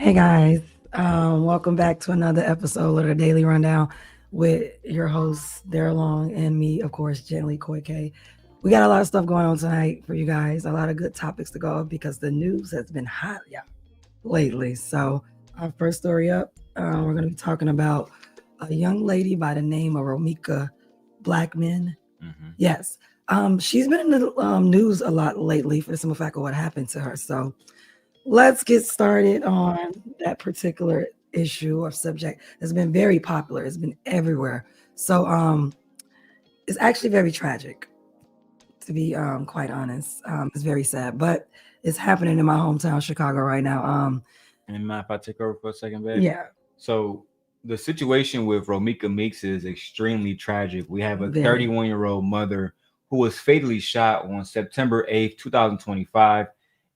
Hey guys, welcome back to another episode of the Daily Rundown with your hosts, Daryl Long, and me, of course, Gently Koike. We got a lot of stuff going on tonight for you guys, a lot of good topics to go because the news has been hot lately. So, our first story up, we're going to be talking about a young lady by the name of Romeka Blackmon. Yes, she's been in the news a lot lately for the simple fact of what happened to her. So, let's get started on that particular issue or subject. It's been very popular. It's been everywhere. So it's actually very tragic, to be quite honest. It's very sad, but it's happening in my hometown, Chicago, right now. And mind if I take over for a second, babe? Yeah. So the situation with Romeka Meeks is extremely tragic. We have a Very. 31-year-old mother who was fatally shot on September 8th, 2025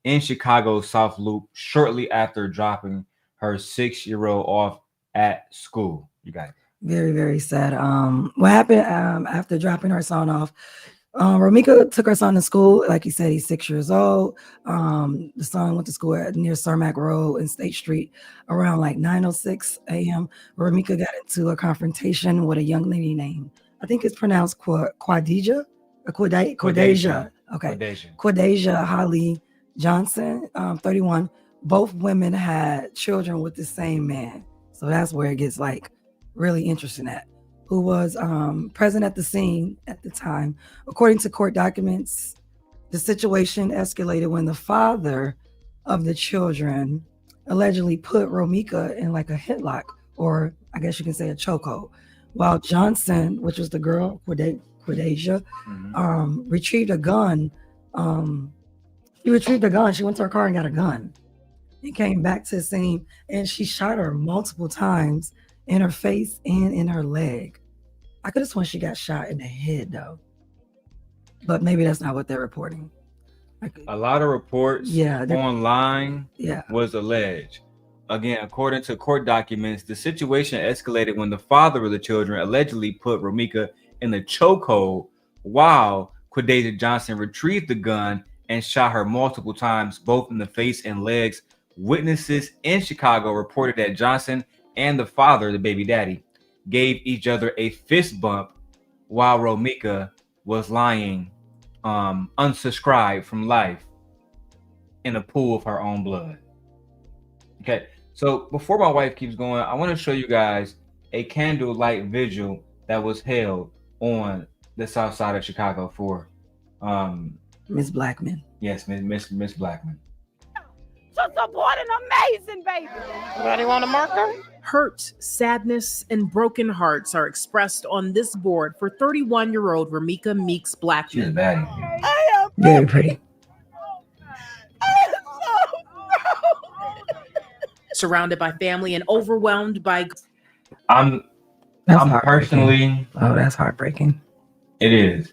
in Chicago's South Loop shortly after dropping her 6-year-old off at school. You got it. Very, very sad. What happened after dropping her son off? Romeka took her son to school. Like you said, he's 6 years old. The son went to school near Cermak Road and State Street around like 9:06 a.m. Romeka got into a confrontation with a young lady named, I think it's pronounced Quadeja. Okay. Quadeja Holly Johnson, 31. Both women had children with the same man. So that's where it gets like really interesting at. Who was present at the scene at the time. According to court documents, the situation escalated when the father of the children allegedly put Romeka in like a headlock, or I guess you can say a chokehold, while Johnson, which was the girl, Quadeja, retrieved a gun. She retrieved a gun. She went to her car and got a gun. And came back to the scene, and she shot her multiple times in her face and in her leg. I could have sworn she got shot in the head, though. But maybe that's not what they're reporting. A lot of reports online was alleged. Again, according to court documents, the situation escalated when the father of the children allegedly put Romeka in the chokehold while Quadeja Johnson retrieved the gun and shot her multiple times, both in the face and legs. Witnesses in Chicago reported that Johnson and the father, the baby daddy, gave each other a fist bump while Romeka was lying unsubscribed from life in a pool of her own blood. Okay, so before my wife keeps going, I want to show you guys a candlelight vigil that was held on the south side of Chicago for Miss Blackmon. Yes, Miss Blackmon. To support an amazing baby. Anybody want a marker? Hurt, sadness, and broken hearts are expressed on this board for 31-year-old Romeka Meeks-Blackmon. She's bad. I am very pretty. I am so proud. Surrounded by family and overwhelmed by... I'm personally... Oh, that's heartbreaking. It is.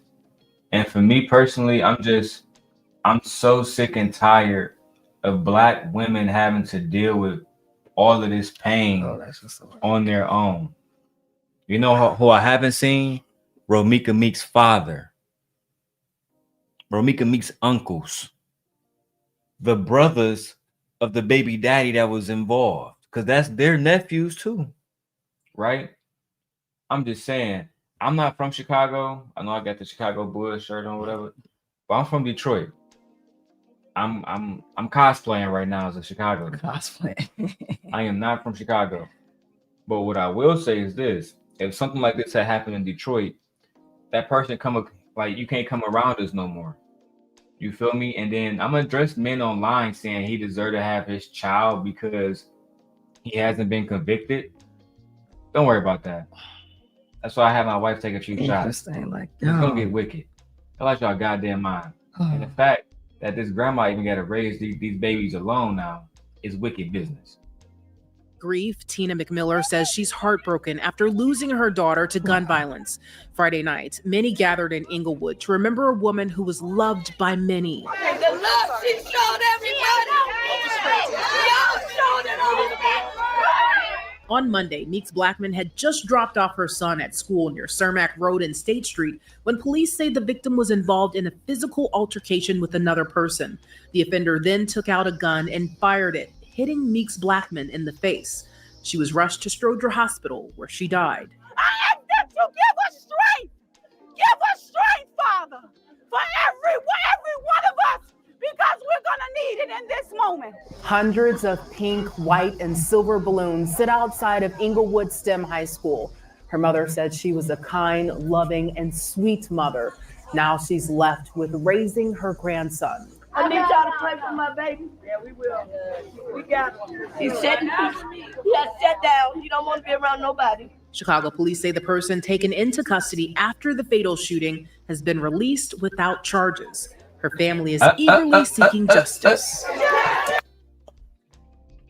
And for me personally, I'm so sick and tired of Black women having to deal with all of this pain on their own. You know who I haven't seen? Romeka Meeks' father. Romeka Meeks' uncles. The brothers of the baby daddy that was involved. Because that's their nephews too. Right? I'm just saying, I'm not from Chicago. I know I got the Chicago Bulls shirt on, whatever. But I'm from Detroit. I'm cosplaying right now as a Chicago. Cosplay. I am not from Chicago. But what I will say is this: if something like this had happened in Detroit, that person you can't come around us no more. You feel me? And then I'm gonna address men online saying he deserved to have his child because he hasn't been convicted. Don't worry about that. That's why I have my wife take a few shots. Like, it's gonna get wicked. I like y'all goddamn mind. And the fact that this grandma even got to raise these babies alone now is wicked business. Grief, Tina McMiller says she's heartbroken after losing her daughter to gun violence. Friday night, many gathered in Inglewood to remember a woman who was loved by many. The love she showed everybody. Y'all showed it all. On Monday, Meeks-Blackmon had just dropped off her son at school near Cermak Road and State Street when police say the victim was involved in a physical altercation with another person. The offender then took out a gun and fired it, hitting Meeks-Blackmon in the face. She was rushed to Stroger Hospital, where she died. I ask that you give us strength. Give us strength, Father, for every one of us, because we're going to need it in this moment. Hundreds of pink, white, and silver balloons sit outside of Inglewood STEM High School. Her mother said she was a kind, loving, and sweet mother. Now she's left with raising her grandson. I need y'all to pray for my baby. Yeah, we will. We got him. He has shut down. He don't want to be around nobody. Chicago police say the person taken into custody after the fatal shooting has been released without charges. Her family is eagerly seeking justice.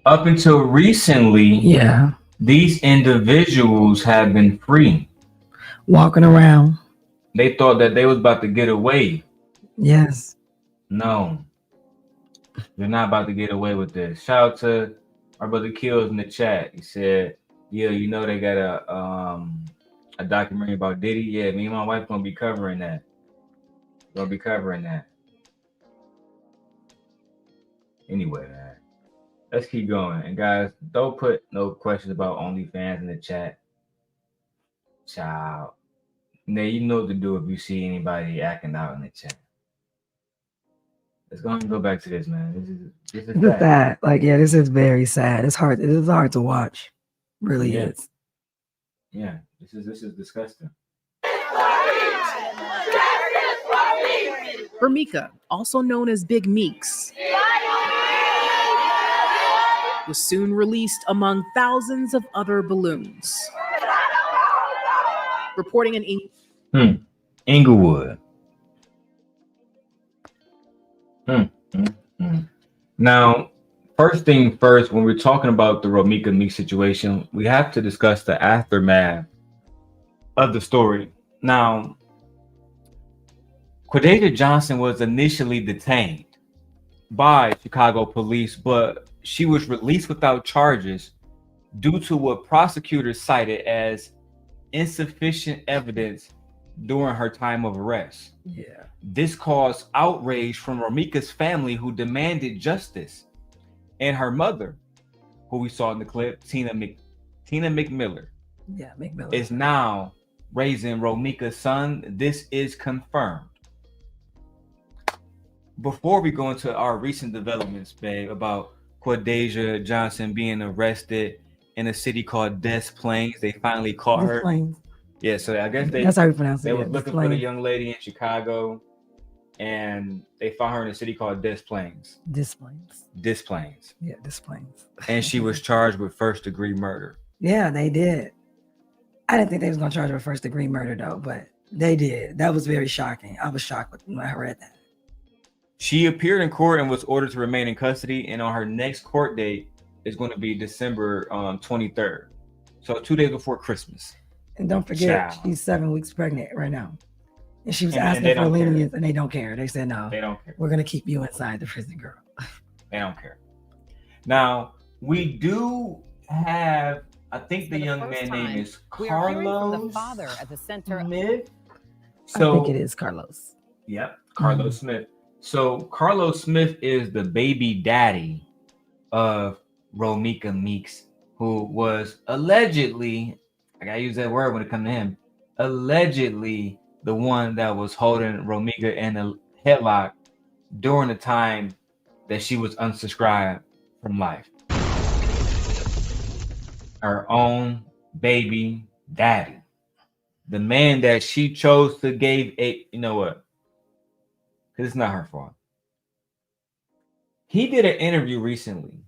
Up until recently, these individuals have been free. Walking around. They thought that they was about to get away. Yes. No. You're not about to get away with this. Shout out to our brother Kills in the chat. He said, yeah, you know they got a documentary about Diddy. Yeah, me and my wife gonna be covering that. Anyway, man, let's keep going. And guys, don't put no questions about OnlyFans in the chat. Child. Now you know what to do if you see anybody acting out in the chat. Let's go and go back to this, man. This is sad. Like, yeah, this is very sad. It's hard. It is hard to watch. Really is. Yeah, this is disgusting. Romeka, also known as Big Meeks, was soon released among thousands of other balloons. Reporting in Inglewood. Now, first thing first, when we're talking about the Romeka Meeks situation, we have to discuss the aftermath of the story. Now, Quadasia Johnson was initially detained by Chicago police, but she was released without charges due to what prosecutors cited as insufficient evidence during her time of arrest. Yeah. This caused outrage from Romeka's family, who demanded justice, and her mother, who we saw in the clip, Tina McMiller. Yeah, McMiller is now raising Romeka's son. This is confirmed. Before we go into our recent developments, babe, about Quadasia Johnson being arrested in a city called Des Plaines, they finally caught her. Plaines. Yeah, so I guess that's how you pronounce it. They were looking for the young lady in Chicago, and they found her in a city called Des Plaines. Des Plaines. Des Plaines. Yeah, Des Plaines. And she was charged with first-degree murder. Yeah, they did. I didn't think they was gonna charge her with first-degree murder though, but they did. That was very shocking. I was shocked when I read that. She appeared in court and was ordered to remain in custody, and on her next court date is going to be December 23rd. So 2 days before Christmas. And don't forget, she's 7 weeks pregnant right now. And she was asking for lenience, and they don't care. They said, no, they don't care. We're going to keep you inside the prison, girl. They don't care. Now, we do have, I think the young man's name is Carlos. The father at the center Smith. So, I think it is Carlos. Yep, Carlos Smith. So Carlos Smith is the baby daddy of Romeka Meeks, who was allegedly, I gotta use that word when it comes to him, allegedly the one that was holding Romeka in a headlock during the time that she was unsubscribed from life. Her own baby daddy. The man that she chose to give a, you know what? Because it's not her fault. He did an interview recently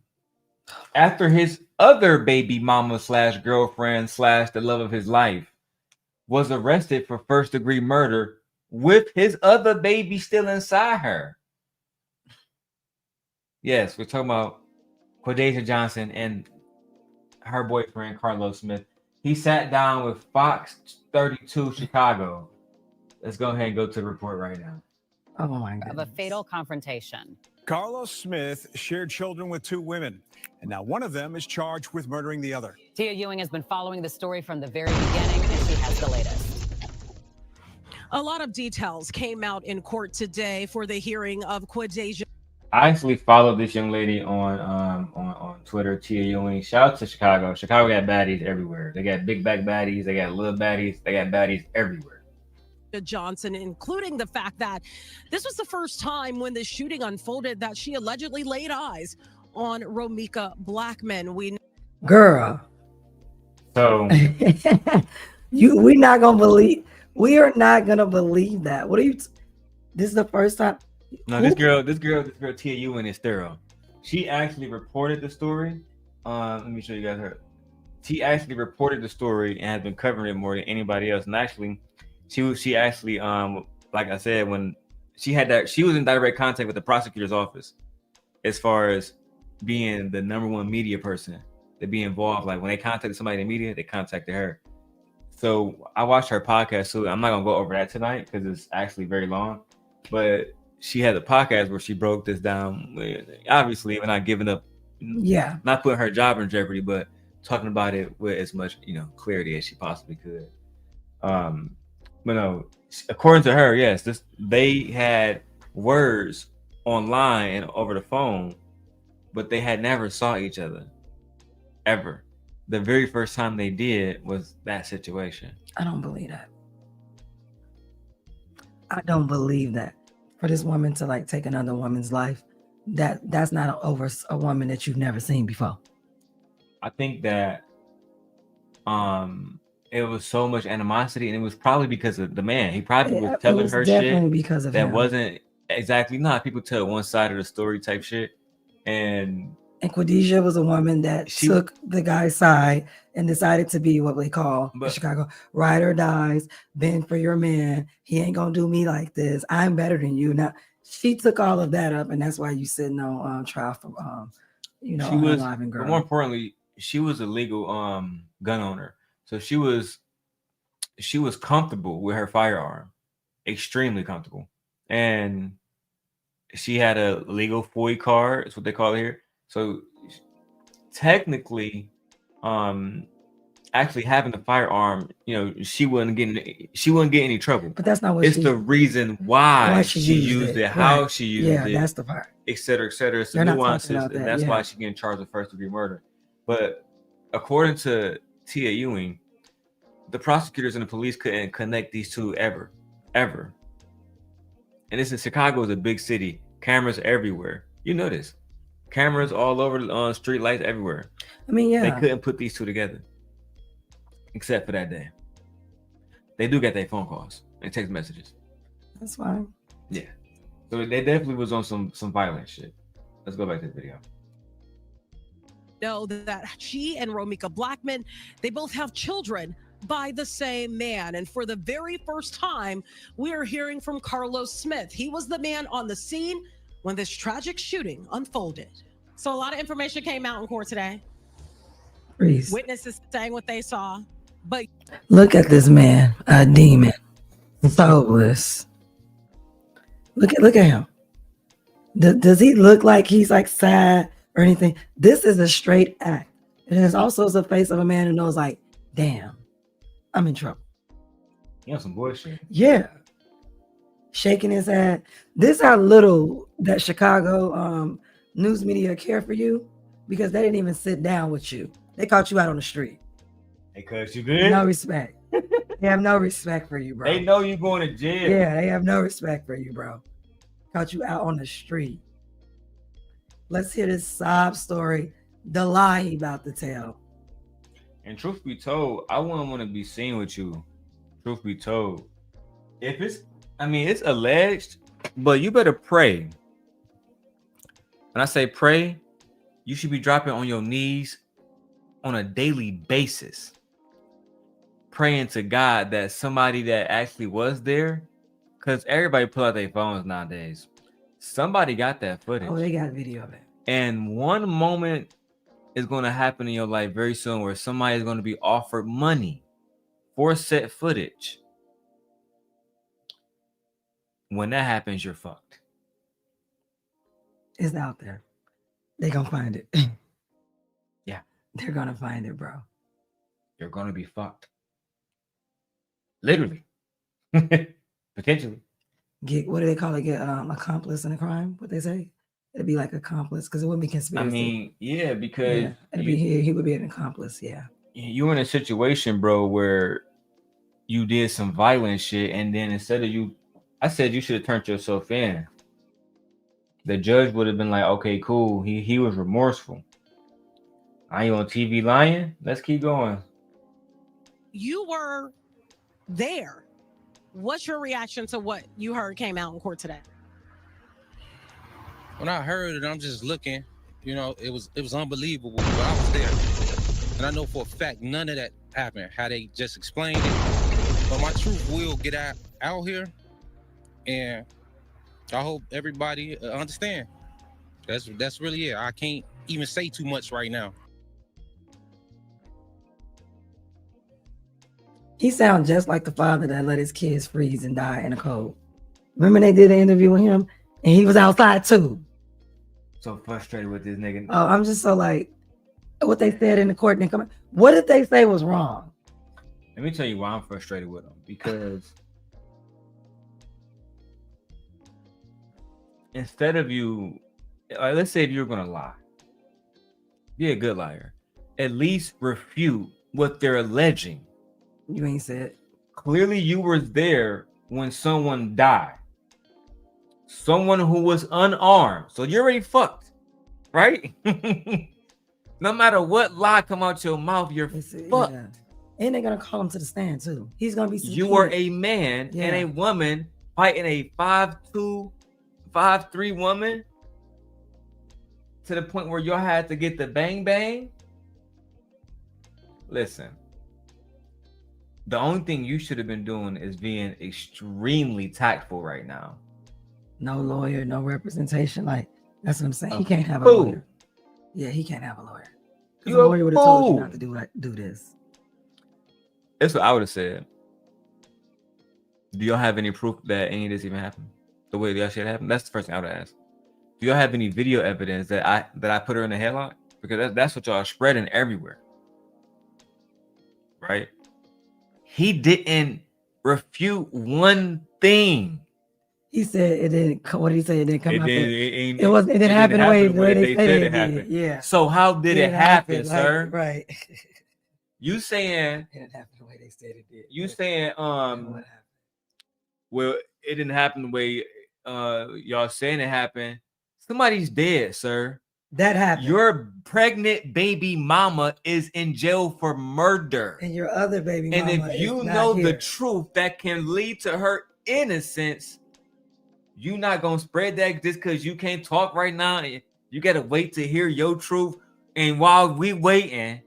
after his other baby mama / girlfriend / the love of his life was arrested for first-degree murder with his other baby still inside her. Yes, we're talking about Quadasia Johnson and her boyfriend, Carlos Smith. He sat down with Fox 32 Chicago. Let's go ahead and go to the report right now. Oh my God. Of a fatal confrontation. Carlos Smith shared children with 2 women, and now one of them is charged with murdering the other. Tia Ewing has been following the story from the very beginning, and she has the latest. A lot of details came out in court today for the hearing of Quadasia. I actually followed this young lady on Twitter, Tia Ewing. Shout out to Chicago. Chicago got baddies everywhere. They got big back baddies. They got little baddies. They got baddies everywhere. Johnson, including the fact that this was the first time when the shooting unfolded that she allegedly laid eyes on Romeka Blackmon. Girl. So we're not gonna believe. We are not gonna believe that. What are you? This is the first time. No, this girl, Tia Ewing is thorough. She actually reported the story. Let me show you guys her. She actually reported the story and has been covering it more than anybody else. And actually, she actually like I said, when she was in direct contact with the prosecutor's office as far as being the #1 media person to be involved. Like when they contacted somebody in the media, they contacted her. So I watched her podcast. So I'm not gonna go over that tonight because it's actually very long, but she had a podcast where she broke this down. Obviously, we're not giving up, not putting her job in jeopardy, but talking about it with as much, clarity as she possibly could. But no, according to her, yes, they had words online and over the phone, but they had never saw each other ever. The very first time they did was that situation. I don't believe that. I don't believe that. For this woman to like take another woman's life, that's not over a woman that you've never seen before. I think that it was so much animosity, and it was probably because of the man. He probably was telling her shit because of that him. wasn't exactly not people tell one side of the story type shit. And Khadijah was a woman that took the guy's side and decided to be what they call in Chicago, ride or dies, bend for your man. He ain't gonna do me like this. I'm better than you. Now she took all of that up, and that's why you sitting on trial for she was, but more importantly, she was a legal gun owner. So she was comfortable with her firearm, extremely comfortable. And she had a legal FOI card, is what they call it here. So technically, actually having the firearm, she wouldn't get any trouble. But that's not what it's the reason why she used it, how she used it. Yeah, that's the part. Et cetera, et cetera. It's the nuances, and that's why she getting charged with first-degree murder. But according to Tia Ewing, the prosecutors and the police couldn't connect these two ever. And this is Chicago is a big city. Cameras everywhere. You know this. Cameras all over on street lights everywhere. I mean, they couldn't put these two together, except for that day. They do get their phone calls and text messages. That's fine. Yeah. So they definitely was on some violent shit. Let's go back to the video. Know that she and Romeka Blackmon, they both have children by the same man. And for the very first time, we are hearing from Carlos Smith. He was the man on the scene when this tragic shooting unfolded. So a lot of information came out in court today. Please. Witnesses saying what they saw, but look at this man, a demon, soulless. Look at him. Does he look like he's like sad or anything? This is a straight act. It is also the face of a man who knows, like, damn, I'm in trouble. You know, some bullshit. Yeah. Shaking his head. This is how little that Chicago news media care for you, because they didn't even sit down with you. They caught you out on the street. They caught you good? No respect. They have no respect for you, bro. They know you going to jail. Yeah, they have no respect for you, bro. Caught you out on the street. Let's hear this sob story, the lie he about to tell. And truth be told, I wouldn't want to be seen with you. Truth be told. If it's alleged, but you better pray. When I say pray, you should be dropping on your knees on a daily basis, praying to God that somebody that actually was there, because everybody pull out their phones nowadays. Somebody got that footage. Oh, they got video of it. And one moment is going to happen in your life very soon where somebody is going to be offered money for set footage. When that happens, you're fucked. It's out there. They're going to find it. Yeah. They're going to find it, bro. You're going to be fucked. Literally. Potentially. What do they call it? Get accomplice in a crime? What they say? It'd be like accomplice because it wouldn't be conspiracy. I mean, yeah, because it'd be he would be an accomplice. Yeah. You're in a situation, bro, where you did some violent shit, and then instead of I said you should have turned yourself in. The judge would have been like, okay, cool. He was remorseful. Are you on TV lying? Let's keep going. You were there. What's your reaction to what you heard came out in court today? When I heard it, I'm just looking. You know, it was unbelievable, but I was there, and I know for a fact none of that happened. How they just explained it, but my truth will get out here, and I hope everybody understand. That's really it. I can't even say too much right now. He sounds just like the father that let his kids freeze and die in the cold. Remember they did an interview with him and he was outside too. So frustrated with this nigga. Oh, I'm just so like, what they said in the court didn't come. What did they say was wrong? Let me tell you why I'm frustrated with him. Because instead of you, like, let's say if you're gonna lie, be a good liar. At least refute what they're alleging. You ain't said. Clearly, you were there when someone died. Someone who was unarmed. So you're already fucked, right? No matter what lie come out your mouth, you're fucked. Yeah. And they're gonna call him to the stand too. He's gonna be. You are a man and a woman fighting a 5'2", 5'3" woman to the point where y'all had to get the bang bang. Listen. The only thing you should have been doing is being extremely tactful right now. No lawyer, no representation. Like, that's what I'm saying. He can't have a lawyer. Yeah, he can't have a lawyer. Because a lawyer would have told you not to do this. That's what I would have said. Do y'all have any proof that any of this even happened? The way that shit happened? That's the first thing I would ask. Do y'all have any video evidence that I put her in the headlock? Because that's what y'all are spreading everywhere. Right? He didn't refute one thing. He said it didn't. What did he say? It didn't come out. It didn't happen the way they said it happened. Yeah. So how did it happen, sir? Like, right. You saying it didn't happen the way they said it did. You saying well, it didn't happen the way y'all saying it happened. Somebody's dead, sir. That happened. Your pregnant baby mama is in jail for murder. And your other baby mama. And if you know the truth that can lead to her innocence, you not gonna spread that just because you can't talk right now. You gotta wait to hear your truth. And while we waiting,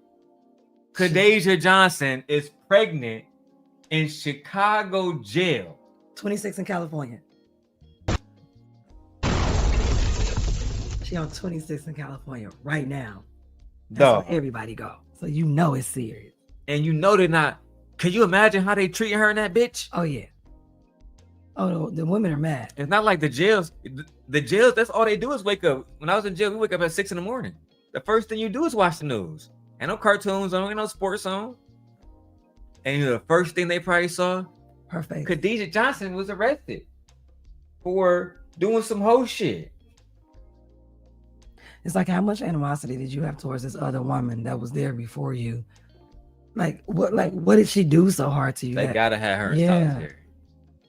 Kadasia Johnson is pregnant in Chicago jail. 26 in California. She on 26 in California right now. That's where everybody go. So you know it's serious. And you know they're not. Can you imagine how they treating her in that bitch? Oh yeah. Oh, the women are mad. It's not like the jails. The jails, that's all they do is wake up. When I was in jail, we wake up at 6 in the morning. The first thing you do is watch the news. Ain't no cartoons on, ain't no sports on. And you know, the first thing they probably saw, her face. Kadasia Johnson was arrested for doing some whole shit. It's like, how much animosity did you have towards this other woman that was there before you? Like what did she do so hard to you? They gotta have her in solitary.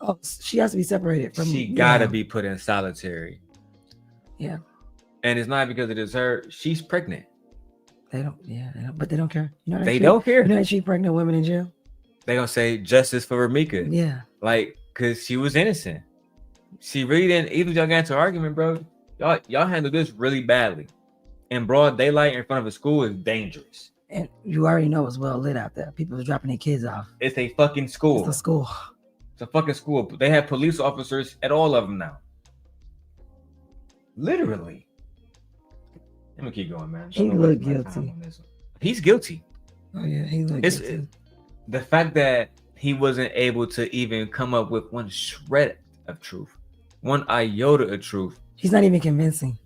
Oh, she has to be separated from. She gotta be put in solitary. Yeah. And it's not because it is her. She's pregnant. They don't. Yeah, but they don't care. You know, they don't care. You know that she pregnant women in jail. They gonna say justice for Romeka. Yeah. Like, cause she was innocent. She really didn't. Even if y'all got into an argument, bro. Y'all handled this really badly. In broad daylight in front of a school is dangerous. And you already know it's well lit out there. People are dropping their kids off. It's a fucking school. It's a school. It's a fucking school. They have police officers at all of them now. Literally. Let me keep going, man. He looked guilty. He's guilty. Oh yeah, he looked guilty. The fact that he wasn't able to even come up with one shred of truth, one iota of truth. He's not even convincing.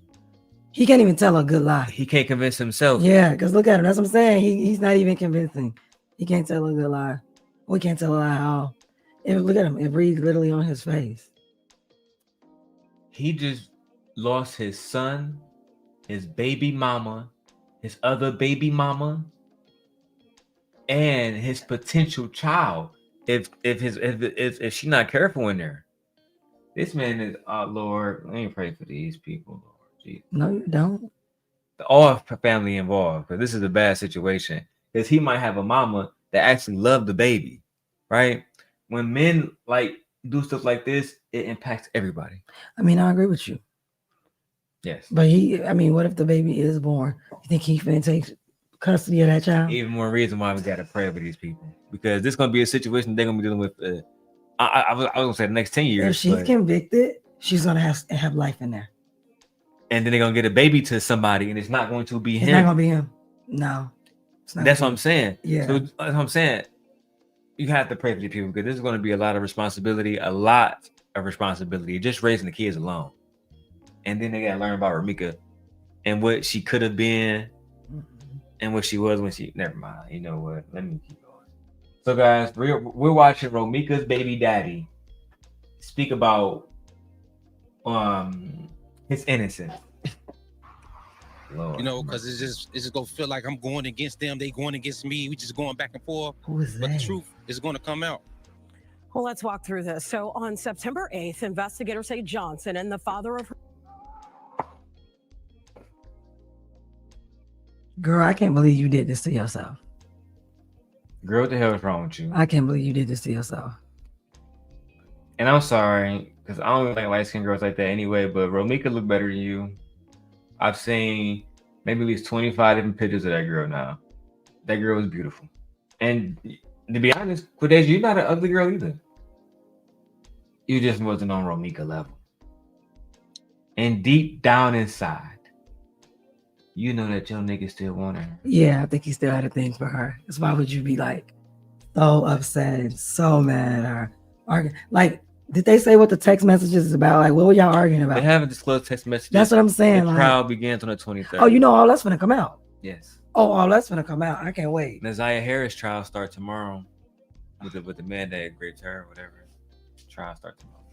He can't even tell a good lie. He can't convince himself. Yeah, because look at him. That's what I'm saying. He's not even convincing. He can't tell a good lie. We can't tell a lie at all. And look at him. It reads literally on his face. He just lost his son, his baby mama, his other baby mama, and his potential child. If she's not careful in there, this man is Lord. Let me pray for these people, Lord. Jesus. No, you don't. All family involved, because this is a bad situation. Because he might have a mama that actually loved the baby, right? When men like do stuff like this, it impacts everybody. I mean, I agree with you. Yes. But what if the baby is born? You think he finna take custody of that child? Even more reason why we gotta pray for these people, because this is gonna be a situation they're gonna be dealing with. I was gonna say the next 10 years. If she's convicted, she's gonna have life in there. And then they're gonna get a baby to somebody, and it's not going to be him. It's not gonna be him. No. That's what I'm saying. Yeah. So that's what I'm saying. You have to pray for these people, because this is going to be a lot of responsibility, just raising the kids alone. And then they got to learn about Romeka and what she could have been and what she was when she. Never mind. You know what? Let me keep going. So, guys, we're watching Romeka's baby daddy speak about his innocence. Lord, because it's just gonna feel like I'm going against them, they going against me. We just going back and forth. Who is that? But the truth is going to come out. Well, let's walk through this. So on September 8th, investigators say Johnson and the father of her. Girl, I can't believe you did this to yourself. Girl, what the hell is wrong with you? I can't believe you did this to yourself. And I'm sorry, because I don't really like light-skinned girls like that anyway, but Romeka look better than you. I've seen maybe at least 25 different pictures of that girl now. That girl is beautiful. And to be honest, Quadeja, you're not an ugly girl either. You just wasn't on Romeka level. And deep down inside, you know that your nigga still want her. Yeah, I think he still had a thing for her. That's why would you be like so upset and so mad or arguing? Like, did they say what the text messages is about? Like, what were y'all arguing about? They haven't disclosed text messages. That's what I'm saying. The trial begins on the 23rd. Oh, you know all that's gonna come out. Yes. Oh, all that's gonna come out. I can't wait. Naziah Harris trial start tomorrow with the man that raped her or whatever. Trial start tomorrow.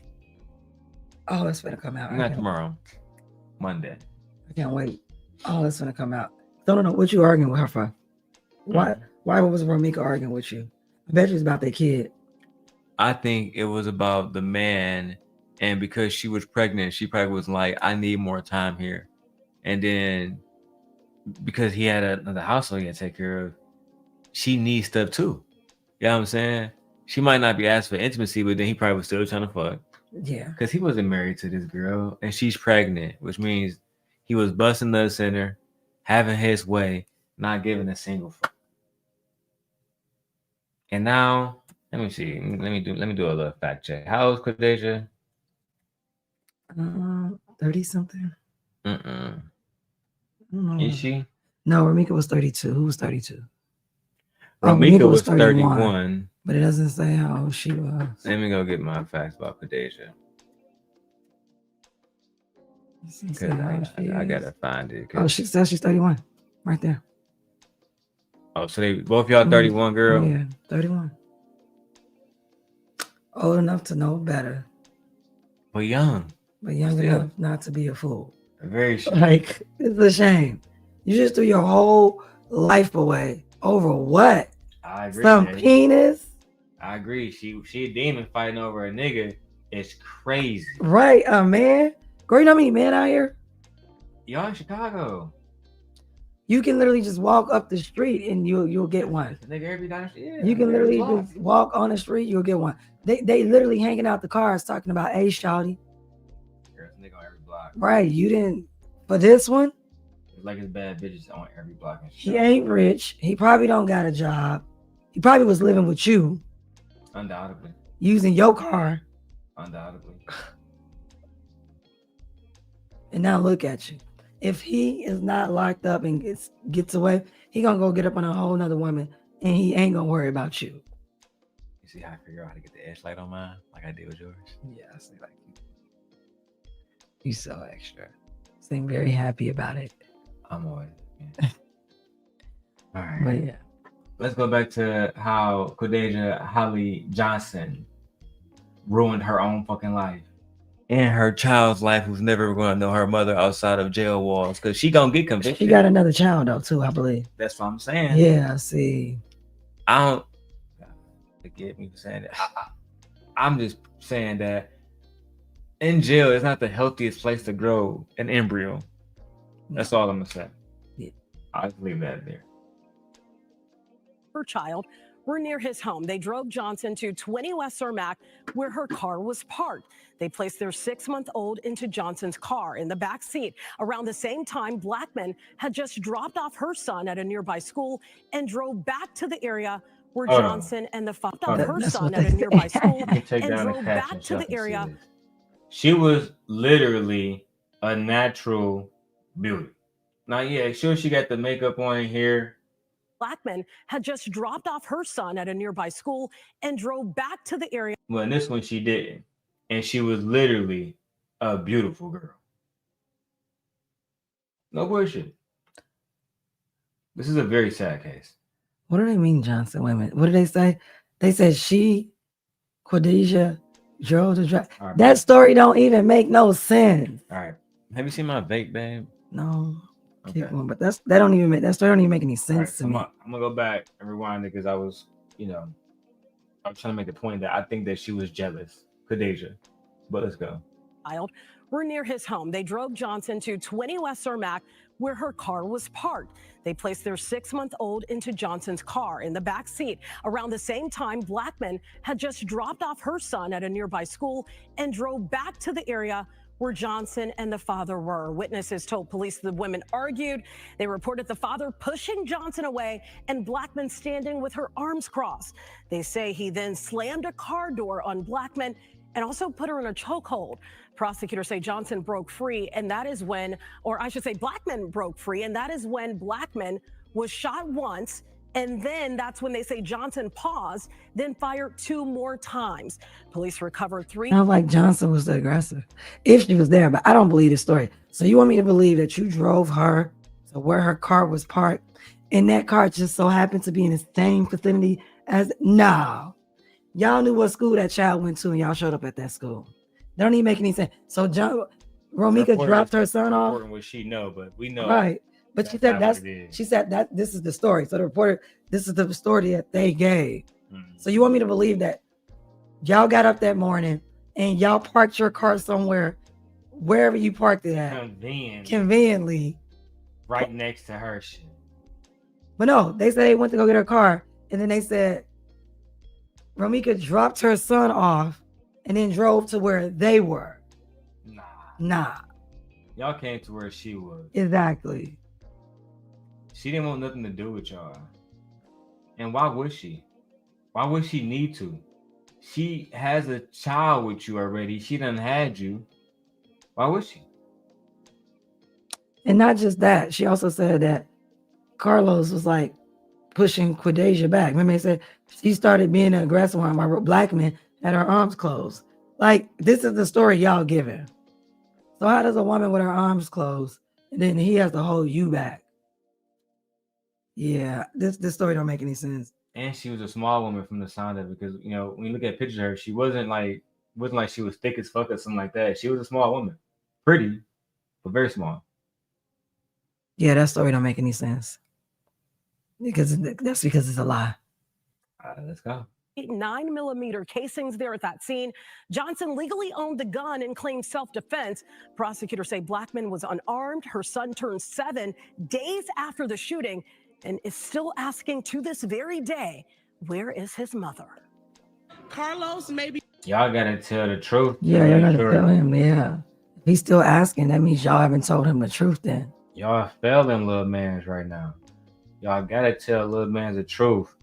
Oh, that's gonna come out. Not tomorrow. Monday. I can't wait. Oh, that's gonna come out. Don't know what you arguing with her for. Why was Romeka arguing with you? I bet you it's about their kid. I think it was about the man, and because she was pregnant, she probably was like, I need more time here. And then because he had another household he had to take care of, she needs stuff too. You know what I'm saying? She might not be asked for intimacy, but then he probably was still trying to fuck. Yeah. Because he wasn't married to this girl, and she's pregnant, which means he was busting the center, having his way, not giving a single fuck. And now, let me see. Let me do a little fact check. How old is Quadeja? 30 something. Is she? No, Romeka was 32. Who was 32? Romeka was 31. But it doesn't say how old she was. Let me go get my facts about Quadeja. I gotta find it. Oh, she says she's 31. Right there. Oh, so they both y'all 31, girl? Yeah, 31. Old enough to know better. But young. But young enough not to be a fool. Very shame. Like, it's a shame. You just threw your whole life away over what? I agree. Some penis? I agree. She a demon fighting over a nigga. It's crazy. Right, man. Girl, you know how many men out here? Y'all in Chicago. You can literally just walk up the street and you'll get one. Nigga every down the street. Yeah, you can literally just walk on the street, you'll get one. They literally hanging out the cars talking about, hey, shawty. There's a nigga on every block. Right, you didn't, for this one? It's like it's bad bitches on every block. And he ain't rich. He probably don't got a job. He probably was living with you. Undoubtedly. Using your car. Undoubtedly. And now look at you. If he is not locked up and gets away, he gonna go get up on a whole nother woman and he ain't gonna worry about you. You see how I figure out how to get the edge light on mine like I did with yours? Yeah, I see. Like you so extra. Seem very happy about it. I'm always. Yeah. All right. But yeah. Let's go back to how Quadeja Holly Johnson ruined her own fucking life. in her child's life who's never going to know her mother outside of jail walls, because she gonna get convicted. She got another child though too, I believe. That's what I'm saying. Yeah, see. I don't forget me for saying that. I'm just saying that in jail is not the healthiest place to grow an embryo. That's all I'm gonna say. Yeah. I'll leave that there. Her child were near his home. They drove Johnson to 20 West Cermak, where her car was parked. They placed their 6-month-old into Johnson's car in the back seat. Around the same time, Blackmon had just dropped off her son at a nearby school and drove back to the area where Johnson and the father of her son at a nearby school and drove back to the area. She was literally a natural beauty. Now, yeah, sure, she got the makeup on in here. Blackmon had just dropped off her son at a nearby school and drove back to the area. Well, in this one, she didn't. And she was literally a beautiful girl. No bullshit. This is a very sad case. What do they mean, Johnson? Wait a minute. What did they say? They said Quadesia drove the drive. Right, that story don't even make no sense. All right. Have you seen my vape, babe? No. Okay. Keep going, but that story don't even make any sense to me. I'm gonna go back and rewind it because I was trying to make the point that I think that she was jealous, Quadesia. But let's go. Were near his home. They drove Johnson to 20 West Cermak, where her car was parked. They placed their 6-month-old into Johnson's car in the back seat. Around the same time, Blackmon had just dropped off her son at a nearby school and drove back to the area where Johnson and the father were. Witnesses told police the women argued. They reported the father pushing Johnson away and Blackmon standing with her arms crossed. They say he then slammed a car door on Blackmon and also put her in a chokehold. Prosecutors say Johnson broke free, and that is when, or I should say Blackmon broke free, and that is when Blackmon was shot once, and then that's when they say Johnson paused, then fired 2 more times. Police recovered 3. Sounds like Johnson was the aggressor, if she was there, but I don't believe the story. So you want me to believe that you drove her to where her car was parked, and that car just so happened to be in the same vicinity as, no. Y'all knew what school that child went to, and y'all showed up at that school. That don't even make any sense. So Romeka dropped her son off. What she know, but we know. Right. But she said that this is the story. So the reporter, this is the story that they gave. So you want me to believe that y'all got up that morning and y'all parked your car somewhere, wherever you parked it at. Conveniently. Right next to her shit. But no, they said they went to go get her car, and then they said Romeka dropped her son off and then drove to where they were. Nah. Y'all came to where she was. Exactly. She didn't want nothing to do with y'all. And why would she? Why would she need to? She has a child with you already. She done had you. Why would she? And not just that. She also said that Carlos was like pushing Quadesia back. Remember they said she started being an aggressive one while Blackmon had her arms closed. Like, this is the story y'all giving. So how does a woman with her arms closed and then he has to hold you back? Yeah, this story don't make any sense. And she was a small woman from the sound of it, because when you look at pictures of her, she wasn't like she was thick as fuck or something like that. She was a small woman, pretty, but very small. Yeah, that story don't make any sense. Because it's a lie. Let's go. 9mm casings there at that scene. Johnson legally owned the gun and claimed self-defense. Prosecutors say Blackmon was unarmed. Her son turned 7 days after the shooting and is still asking to this very day, where is his mother? Carlos, maybe. Y'all gotta tell the truth. Yeah, y'all gotta tell him, yeah. If he's still asking, that means y'all haven't told him the truth then. Y'all failing little mans right now. Y'all gotta tell little mans the truth.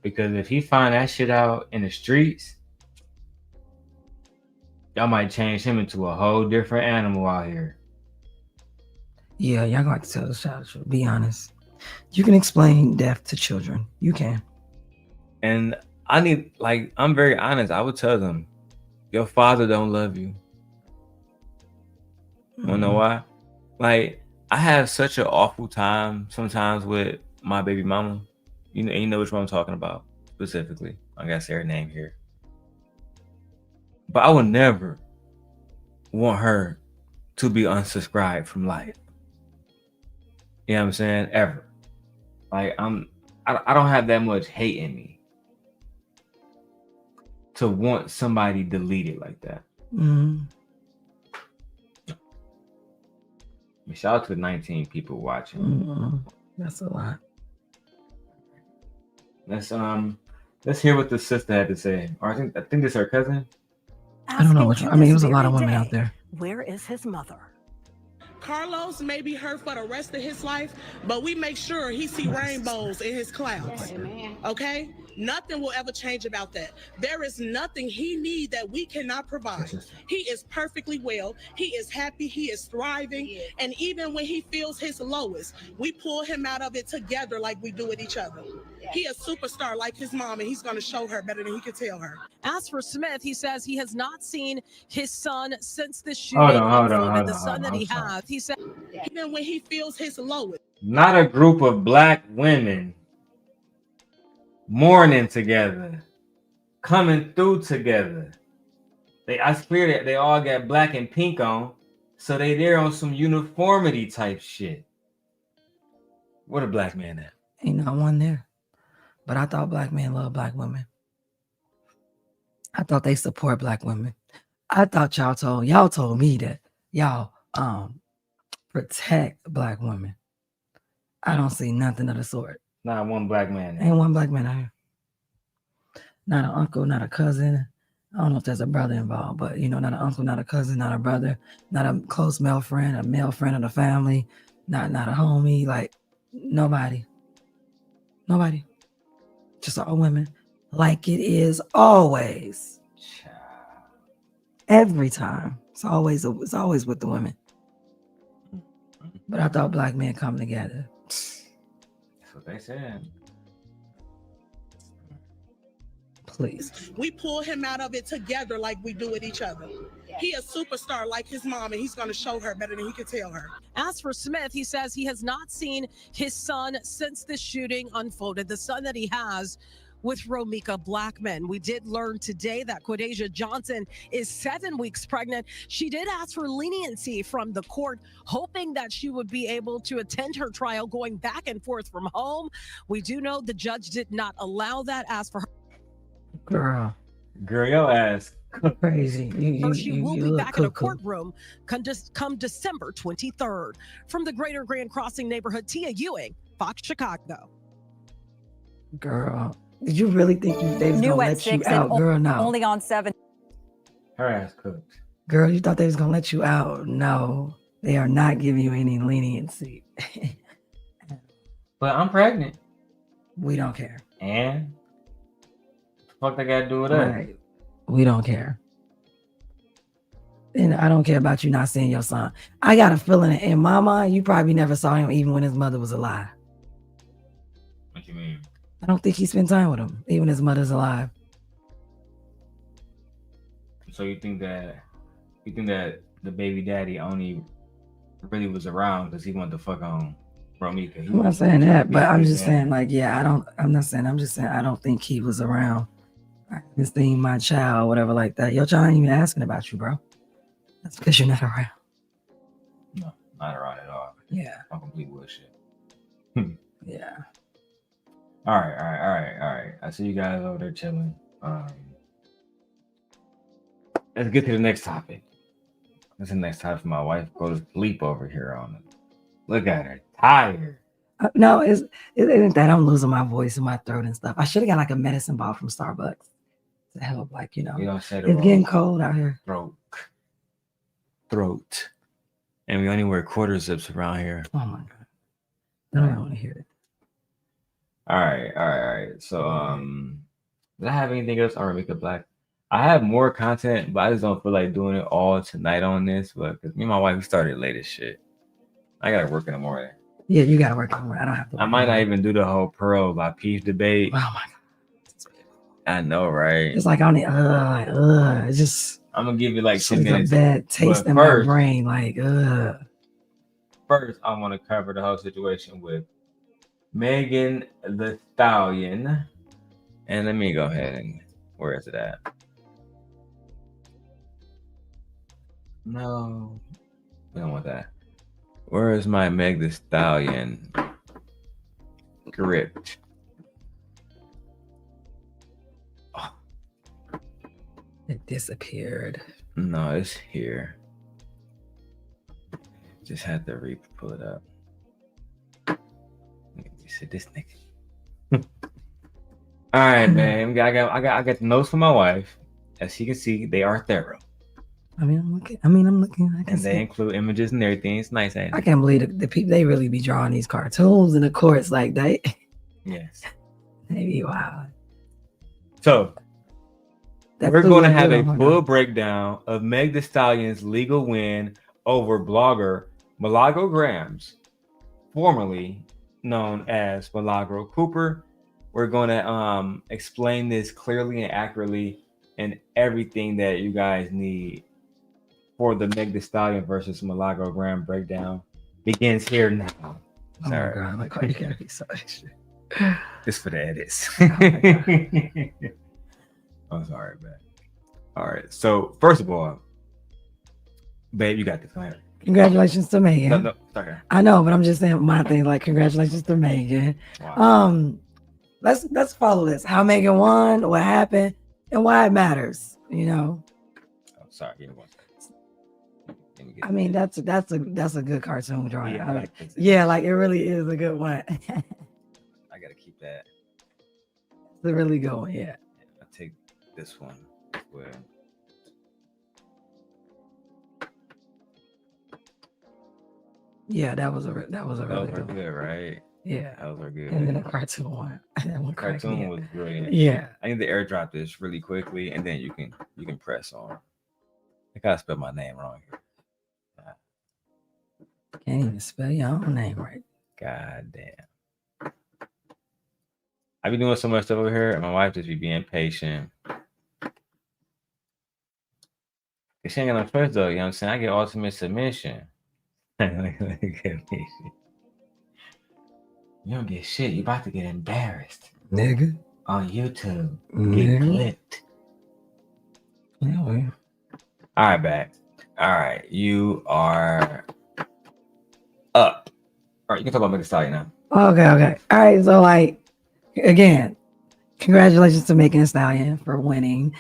Because if he find that shit out in the streets, y'all might change him into a whole different animal out here. Yeah, y'all gonna have to tell the child the truth. Be honest. You can explain death to children. You can. And I'm very honest. I would tell them, your father don't love you. You wanna know why? Like, I have such an awful time sometimes with my baby mama. You know which one I'm talking about specifically. I gotta say her name here. But I would never want her to be unsubscribed from life. You know what I'm saying? Ever. Like I don't have that much hate in me to want somebody deleted like that. Mm-hmm. Shout out to 19 people watching. Mm-hmm. That's a lot. Let's hear what the sister had to say. Or I think this is her cousin. I don't know which one. I mean, it was a lot of women out there. Where is his mother? Carlos may be hurt for the rest of his life, but we make sure he see rainbows in his clouds. Okay? Nothing will ever change about that. There is nothing he needs that we cannot provide. He is perfectly well. He is happy. He is thriving. And even when he feels his lowest, we pull him out of it together like we do with each other. He a superstar like his mom, and he's going to show her better than he could tell her. As for Smith, he says he has not seen his son since the shooting. Hold on. The son that he has. He said even when he feels his lowest. Not a group of black women mourning together, coming through together. It's clear that they all got black and pink on, so they there on some uniformity type shit. What a black man at? Ain't not one there. But I thought black men love black women. I thought they support black women. I thought y'all told me that y'all protect black women. I don't see nothing of the sort. Not one black man. Ain't one black man out here. Not an uncle, not a cousin. I don't know if there's a brother involved, but not an uncle, not a cousin, not a brother, not a close male friend of the family, not a homie, like nobody. Nobody. Just all women. Like it is always. Every time. It's always with the women. But I thought black men come together. That's what they said. Please. We pull him out of it together like we do with each other. He a superstar like his mom, and he's going to show her better than he could tell her. As for Smith, he says he has not seen his son since the shooting unfolded. The son that he has with Romeka Blackmon. We did learn today that Quadasia Johnson is 7 weeks pregnant. She did ask for leniency from the court, hoping that she would be able to attend her trial going back and forth from home. We do know the judge did not allow that. As for her, girl, your ass crazy. She will be back in a courtroom come December 23rd. From the Greater Grand Crossing neighborhood, Tia Ewing, Fox Chicago. Girl, did you really think they was gonna let you out? Girl, no. Only on 7. Her ass cooked. Girl, you thought they was gonna let you out? No, they are not giving you any leniency. But I'm pregnant. We don't care. And what the fuck they gotta do with that? Right. We don't care. And I don't care about you not seeing your son. I got a feeling in my mind, you probably never saw him even when his mother was alive. What you mean? I don't think he spent time with him, even his mother's alive. So you think that the baby daddy only really was around because he wanted to fuck on Romeka? I'm not saying that, but I'm just saying, like, I'm just saying I don't think he was around. This thing, my child, whatever like that. Your child ain't even asking about you, bro. That's because you're not around. No, not around at all. Yeah. I'm complete bullshit. Yeah. All right. I see you guys over there chilling. Let's get to the next topic. That's the next topic. My wife go to sleep over here on it. Look at her, tired. No, it isn't that I'm losing my voice and my throat and stuff. I should have got like a medicine ball from Starbucks to help, like, you don't say it's getting cold out here. Throat. And we only wear quarter zips around here. Oh my God. I don't want to hear it. All right. So, did I have anything else on Romeka Black? I have more content, but I just don't feel like doing it all tonight on this. But because me and my wife, we started late as shit. I gotta work in the morning. Yeah, you gotta work in the morning. I don't have to. I might not even do the whole Pearl Lapeef debate. Oh my God. I know, right? It's like on the it's just. I'm gonna give you like 10 minutes. A bad taste in my brain, like First, I want to cover the whole situation with Meg The Stallion, and let me go ahead and where is it at? No, we don't want that. Where is my Meg The Stallion script? Oh. It disappeared. No, it's here. Just had to pull it up. You said this nigga. All right, man. I got the notes from my wife. As you can see, they are thorough. I'm looking. And they include images and everything. It's nice. I can't believe the people, they really be drawing these cartoons in the courts like that. Yes. They be wild. So we're going to have a full breakdown of Meg The Stallion's legal win over blogger Milagro Gramz, formerly known as Milagro Cooper. We're going to explain this clearly and accurately, and everything that you guys need for the Meg The Stallion versus Milagro Gramz breakdown begins here now. Oh my God, like, why you gotta be so extra? Just for the edits. I'm sorry, man. All right. So first of all, babe, you got this. Go ahead. Congratulations to Megan. No, sorry. I know, but I'm just saying my thing. Like, congratulations to Megan. Wow. Let's follow this. How Megan won, what happened, and why it matters. You know. Oh, sorry. Give me one second. I mean, that's a good cartoon drawing. Yeah, like it really is a good one. I gotta keep that. It's a really good one. Yeah. I'll take this one as well. Yeah, that was a really good, right? Yeah, that was good. And then the cartoon one. That one cartoon was brilliant. Yeah, I need to airdrop this really quickly, and then you can press on. I gotta spell my name wrong here. Can't even spell your own name right. God damn. I be doing so much stuff over here, and my wife just be being patient. She ain't got no choice though, you know what I'm saying? I get ultimate submission. You don't get shit. You about to get embarrassed. Nigga. On YouTube. Get clipped. Yeah, all right, back. All right. You are up. All right, you can talk about Meg The Stallion now. Okay. All right, so like again, congratulations to Megan Thee Stallion for winning.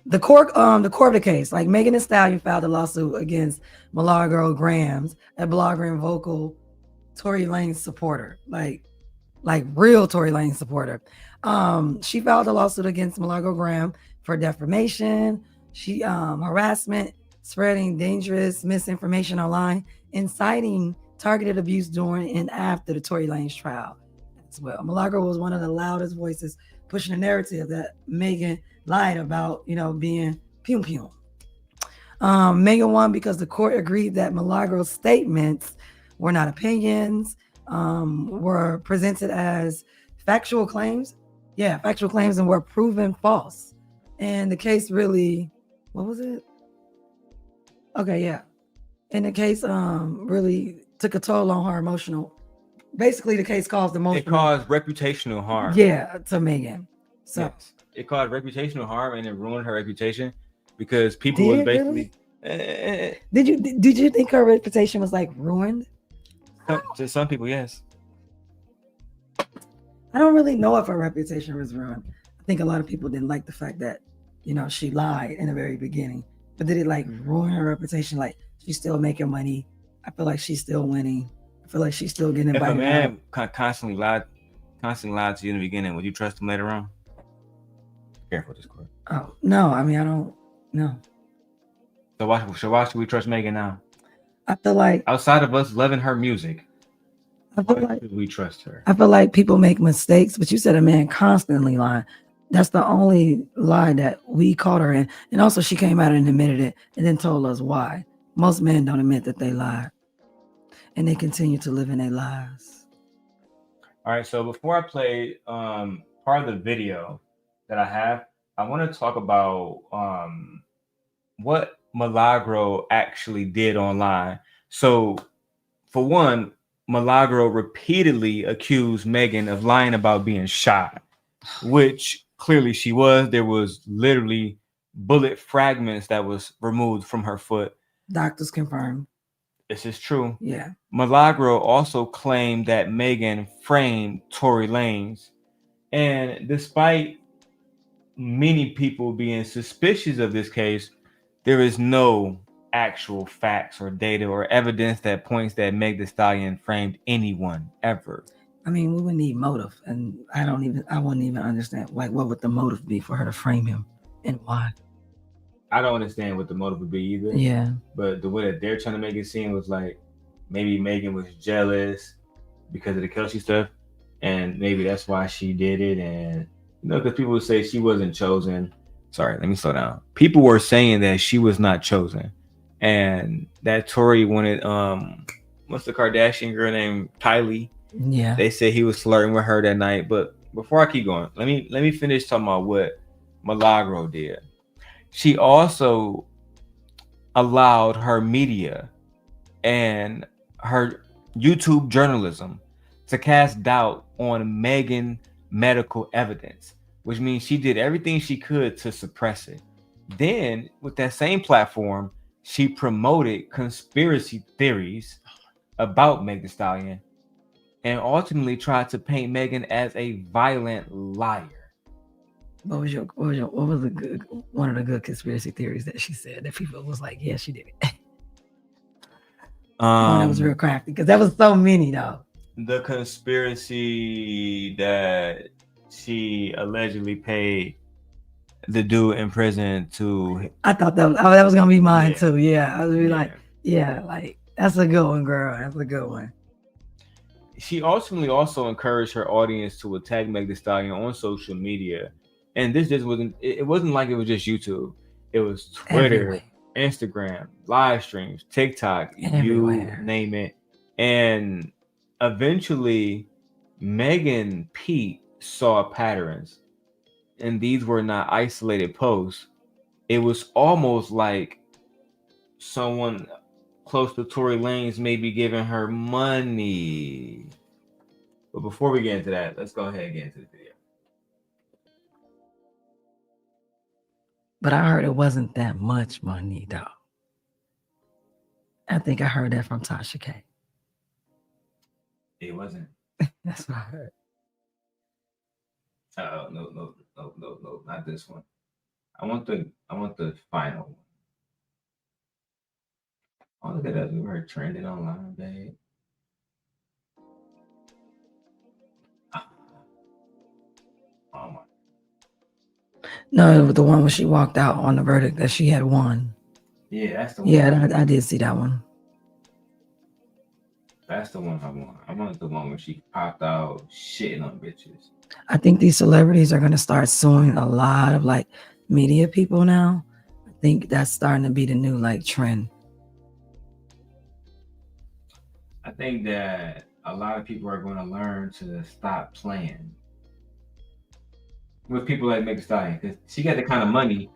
The core of the case, like Megan Thee Stallion filed a lawsuit against Milagro Gramz, a blogger and vocal Tory Lanez supporter, like real Tory Lanez supporter. She filed a lawsuit against Milagro Gramz for defamation, harassment, spreading dangerous misinformation online, inciting targeted abuse during and after the Tory Lanez trial as well. Milagro was one of the loudest voices pushing the narrative that Megan lied about, being pew. Megan won because the court agreed that Milagro's statements were not opinions, were presented as factual claims. Yeah, factual claims, and were proven false. And the case really, what was it? Okay, yeah. And the case really took a toll on her emotional. Basically, the case caused emotional. It caused reputational harm. Yeah, to Megan. So yes. It caused reputational harm, and it ruined her reputation because people was basically. Really? Did you think her reputation was like ruined? To some people, yes. I don't really know if her reputation was ruined. I think a lot of people didn't like the fact that, she lied in the very beginning. But did it like ruin her reputation? Like she's still making money. I feel like she's still winning. I feel like she's still getting invited. If a man constantly lied to you in the beginning, would you trust him later on? Careful this court. Oh no, I mean I don't know. So why should we trust Megan now? I feel like outside of us loving her music, why should we trust her? I feel like people make mistakes, but you said a man constantly lying. That's the only lie that we caught her in. And also she came out and admitted it and then told us why. Most men don't admit that they lied. And they continue to live in their lies. All right, so before I play part of the video that I have, I want to talk about what Milagro actually did online. So for one, Milagro repeatedly accused Megan of lying about being shot, which clearly she was. There was literally bullet fragments that was removed from her foot. Doctors confirmed. This is true. Yeah. Milagro also claimed that Megan framed Tory Lanez. And despite many people being suspicious of this case, there is no actual facts or data or evidence that points that Meg The Stallion framed anyone ever. I mean, we would need motive, and I wouldn't even understand, like, what would the motive be for her to frame him and why? I don't understand what the motive would be either. Yeah. But the way that they're trying to make it seem was like maybe Megan was jealous because of the Kelsey stuff, and maybe that's why she did it. And because people would say she wasn't chosen. Sorry, let me slow down. People were saying that she was not chosen, and that Tory wanted what's the Kardashian girl named Kylie? Yeah. They said he was flirting with her that night. But before I keep going, let me finish talking about what Milagro did. She also allowed her media and her YouTube journalism to cast doubt on Megan medical evidence, which means she did everything she could to suppress it. Then, with that same platform, she promoted conspiracy theories about Meg The Stallion and ultimately tried to paint Megan as a violent liar. What was one of the good conspiracy theories that she said that people was like, yeah, she did it? That was real crafty because that was so many though. The conspiracy that she allegedly paid the dude in prison to. I thought that was gonna be mine too. Yeah, I was like, that's a good one, girl. That's a good one. She ultimately also encouraged her audience to attack Meg The Stallion on social media. And this just wasn't, it wasn't like it was just YouTube. It was Twitter, Instagram, live streams, TikTok, you name it. And eventually, Megan Pete saw patterns. And these were not isolated posts. It was almost like someone close to Tory Lanez may be giving her money. But before we get into that, let's go ahead and get into the video. But I heard it wasn't that much money, though. I think I heard that from Tasha K. It wasn't. That's what I heard. No, not this one. I want the final one. Oh, look at that. We were trending online, babe. Oh my. No, it was the one where she walked out on the verdict that she had won. Yeah, that's the one. Yeah, I did see that one. That's the one I want. I want the one where she popped out shitting on bitches. I think these celebrities are going to start suing a lot of like media people now. I think that's starting to be the new like trend. I think that a lot of people are going to learn to stop playing with people like Meg The Stallion, because she got the kind of money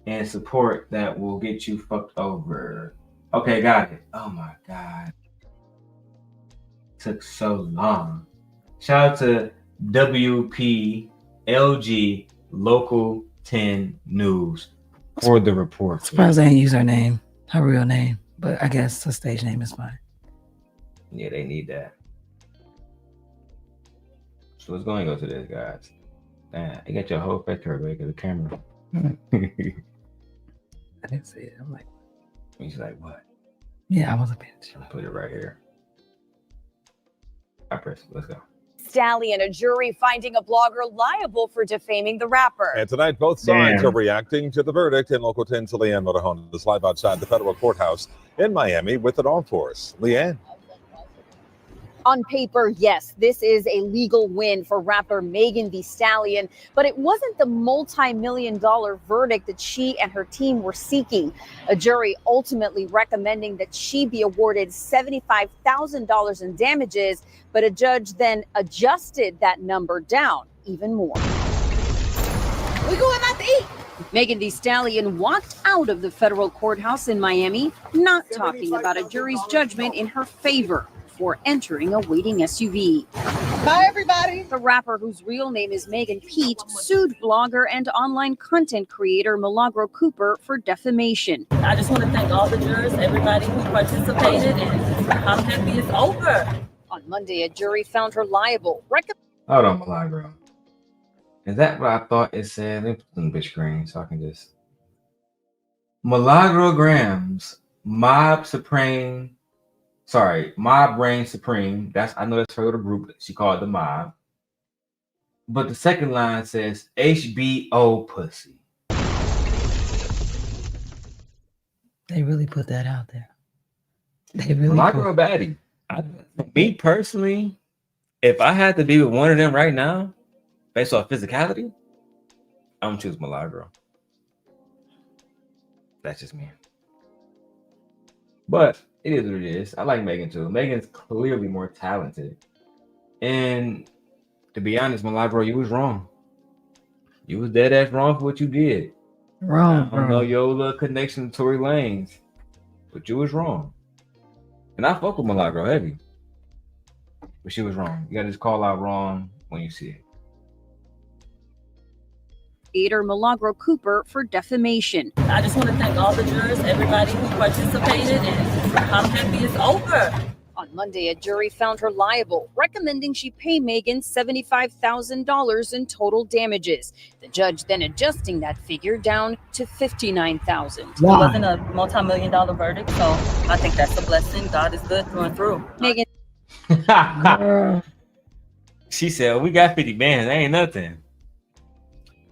and support that will get you fucked over. Okay, got it. Oh my God. Took so long. Shout out to WPLG Local 10 News for the report. Surprised they didn't use her name, her real name, but I guess her stage name is fine. Yeah, they need that. So let's go and go to this, guys. Damn, you got your whole face turned away because the camera. I didn't see it. I'm like, he's like, what? Yeah, I wasn't paying attention. Put it right here. I press it. Let's go. Stallion, a jury finding a blogger liable for defaming the rapper. And tonight, both sides are reacting to the verdict in Local 10's Leanne Morajon is live outside the federal courthouse in Miami with the law force. Leanne. On paper, yes, this is a legal win for rapper Megan The Stallion, but it wasn't the multi-million-dollar verdict that she and her team were seeking. A jury ultimately recommending that she be awarded $75,000 in damages, but a judge then adjusted that number down even more. We going out to eat. Megan The Stallion walked out of the federal courthouse in Miami, not talking about a jury's judgment in her favor for entering a waiting SUV. Bye, everybody. The rapper, whose real name is Megan Pete, sued blogger and online content creator Milagro Cooper for defamation. I just want to thank all the jurors, everybody who participated, and I'm happy it's over. On Monday, a jury found her liable. Hold on, Milagro. Is that what I thought it said? Let me put it on the big screen so I can just. Milagro Gramz, Mob Reign Supreme. I know that's her little group. She called it the Mob. But the second line says HBO pussy. They really put that out there. They really. Milagro baddie. Me personally, if I had to be with one of them right now, based off physicality, I'm gonna choose Milagro. That's just me. But it is what it is. I like Megan too. Megan's clearly more talented. And to be honest, Milagro, you was wrong. You was dead ass wrong for what you did. Wrong, I don't know your little connection to Tory Lanez, but you was wrong. And I fuck with Milagro heavy. But she was wrong. You gotta just call out wrong when you see it. Creator Milagro Cooper for defamation. I just want to thank all the jurors, everybody who participated, and I'm happy it's over. On Monday, a jury found her liable, recommending she pay Megan $75,000 in total damages. The judge then adjusting that figure down to $59,000. It wasn't a multi-million-dollar verdict, so I think that's a blessing. God is good through and through. Megan. She said, we got 50 bands. That ain't nothing.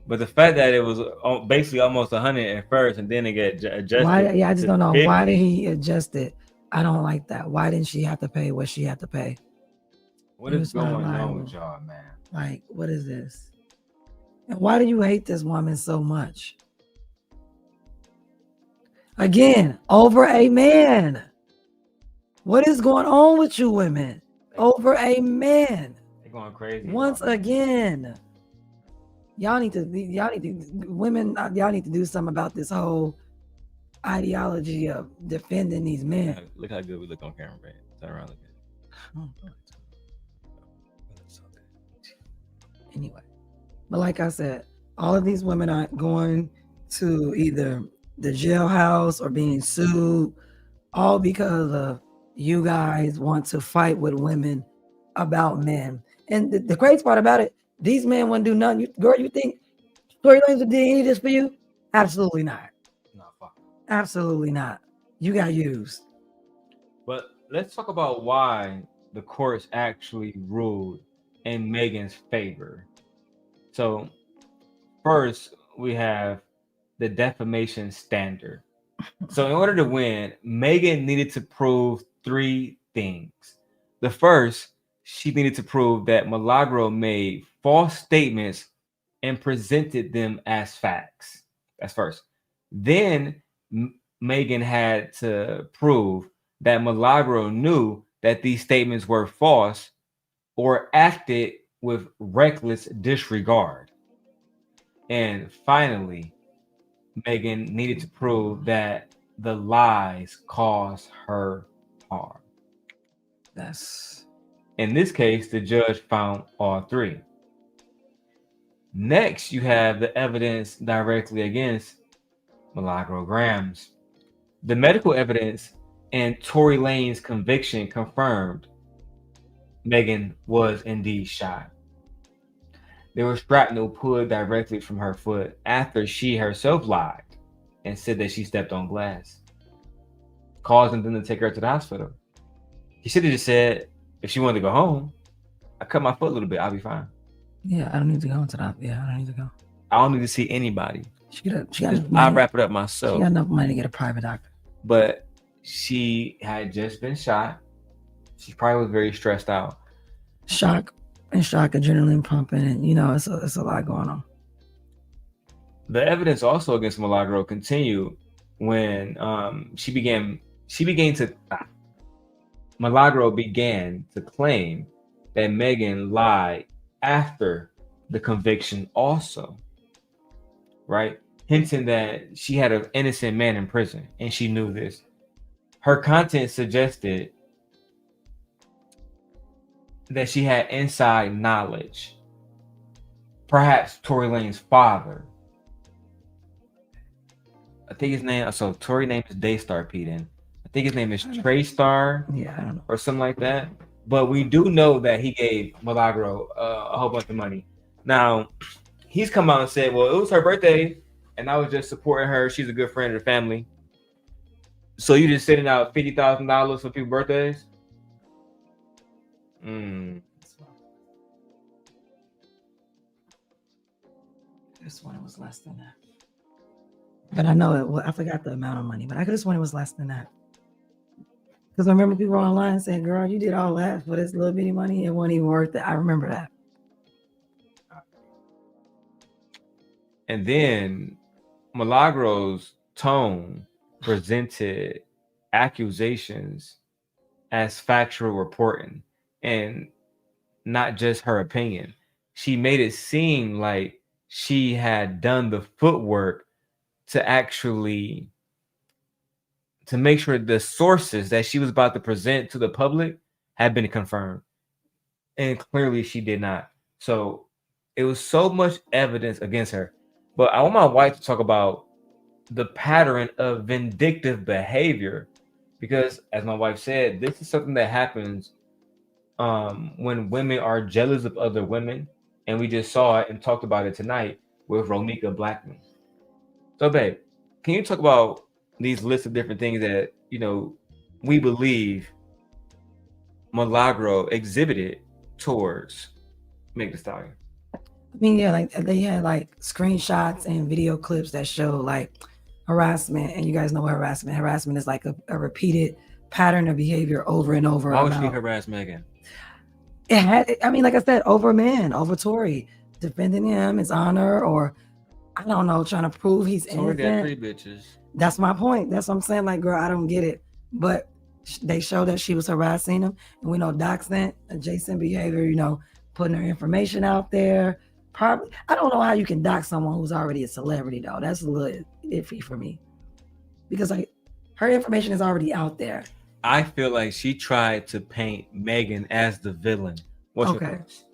But the fact that it was basically almost 100 at first and then it got adjusted. I just don't know. 50. Why did he adjust it? I don't like that. Why didn't she have to pay what she had to pay? What is going on with y'all, man? Like, what is this? And why do you hate this woman so much? Again, over a man. What is going on with you women? Over a man. They're going crazy. Once again. Y'all need to women, y'all need to do something about this whole ideology of defending these men. Look how good we look on camera, man. Turn around, look at it. Anyway, but like I said, all of these women are going to either the jailhouse or being sued, all because of you guys want to fight with women about men. And the crazy part about it, these men wouldn't do nothing. You think Tory Lanez would do any of this for you? Absolutely not. No, fuck. Absolutely not. You got used. But let's talk about why the courts actually ruled in Megan's favor. So first, we have the defamation standard. So in order to win, Megan needed to prove 3 things. The first, she needed to prove that Milagro made false statements and presented them as facts. That's first. Then Megan had to prove that Milagro knew that these statements were false or acted with reckless disregard. And finally, Megan needed to prove that the lies caused her harm. In this case, the judge found all 3. Next, you have the evidence directly against Milagro Gramz. The medical evidence and Tory Lanez's conviction confirmed Megan was indeed shot. There was shrapnel pulled directly from her foot after she herself lied and said that she stepped on glass, causing them to take her to the hospital. He should have just said, if she wanted to go home, I cut my foot a little bit, I'll be fine. Yeah, I don't need to go into that. Yeah, I don't need to go. I don't need to see anybody. She got I'll wrap it up myself. She got enough money to get a private doctor. But she had just been shot. She probably was very stressed out. Shock, adrenaline pumping, and it's a lot going on. The evidence also against Milagro continued when Milagro began to claim that Megan lied after the conviction also, right? Hinting that she had an innocent man in prison and she knew this. Her content suggested that she had inside knowledge. Perhaps Tory Lanez's father. I think his name, so Tory name is Daystar Peden. I think his name is Trey Star, yeah, I don't know, or something like that. But we do know that he gave Milagro a whole bunch of money. Now, he's come out and said, well, it was her birthday, and I was just supporting her. She's a good friend of the family. So you just sending out $50,000 for people's birthdays? This one was less than that. But I know I forgot the amount of money, but I could have sworn it was less than that. Because I remember people online saying, girl, you did all that for this little bitty money. It wasn't even worth it. I remember that. And then Milagro's tone presented accusations as factual reporting and not just her opinion. She made it seem like she had done the footwork to actually to make sure the sources that she was about to present to the public had been confirmed. And clearly she did not. So it was so much evidence against her. But I want my wife to talk about the pattern of vindictive behavior, because as my wife said, this is something that happens when women are jealous of other women. And we just saw it and talked about it tonight with Romeka Blackmon. So babe, can you talk about these lists of different things that, you know, we believe Milagro exhibited towards Meg The Stallion? I mean, yeah, like they had like screenshots and video clips that show like harassment, and you guys know what harassment is like a repeated pattern of behavior over and over. Why would she harass Megan? It had, I mean, like I said, over men, over Tory, defending him, his honor, or I don't know, trying to prove he's innocent. Tory got 3 bitches. That's my point. That's what I'm saying. Like, girl, I don't get it. But they showed that she was harassing him, and we know doxing, adjacent behavior, you know, putting her information out there. Probably, I don't know how you can dox someone who's already a celebrity, though. That's a little iffy for me, because like her information is already out there. I feel like she tried to paint Megan as the villain. What's your thoughts?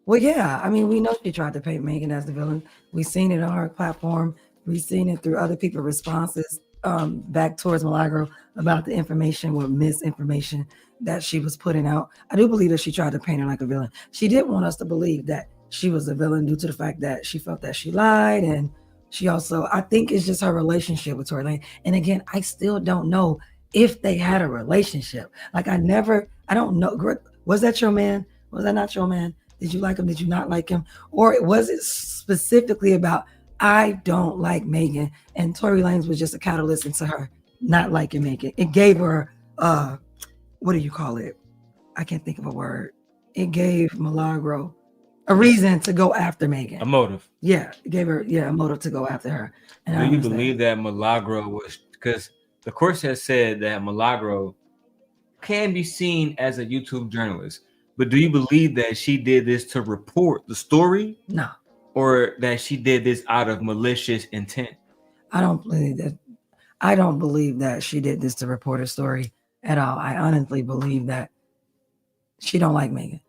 Well, yeah. I mean, we know she tried to paint Megan as the villain. We've seen it on her platform. We've seen it through other people's responses back towards Milagro about the information or misinformation that she was putting out. I do believe that she tried to paint her like a villain. She did want us to believe that she was a villain due to the fact that she felt that she lied, and she also, I think it's just her relationship with Tory Lanez. And again, I still don't know if they had a relationship. Like I don't know. Was that your man? Was that not your man? Did you like him? Did you not like him? Or was it specifically about, I don't like Megan, and Tory Lanez was just a catalyst into her not liking Megan? It gave her, what do you call it? I can't think of a word. It gave Milagro a reason to go after Megan. A motive. Yeah, it gave her, a motive to go after her. And do you believe that Milagro was, because the court has said that Milagro can be seen as a YouTube journalist, but do you believe that she did this to report the story? No. Or that she did this out of malicious intent? I don't believe that. I don't believe that she did this to report a story at all. I honestly believe that she don't like Megan.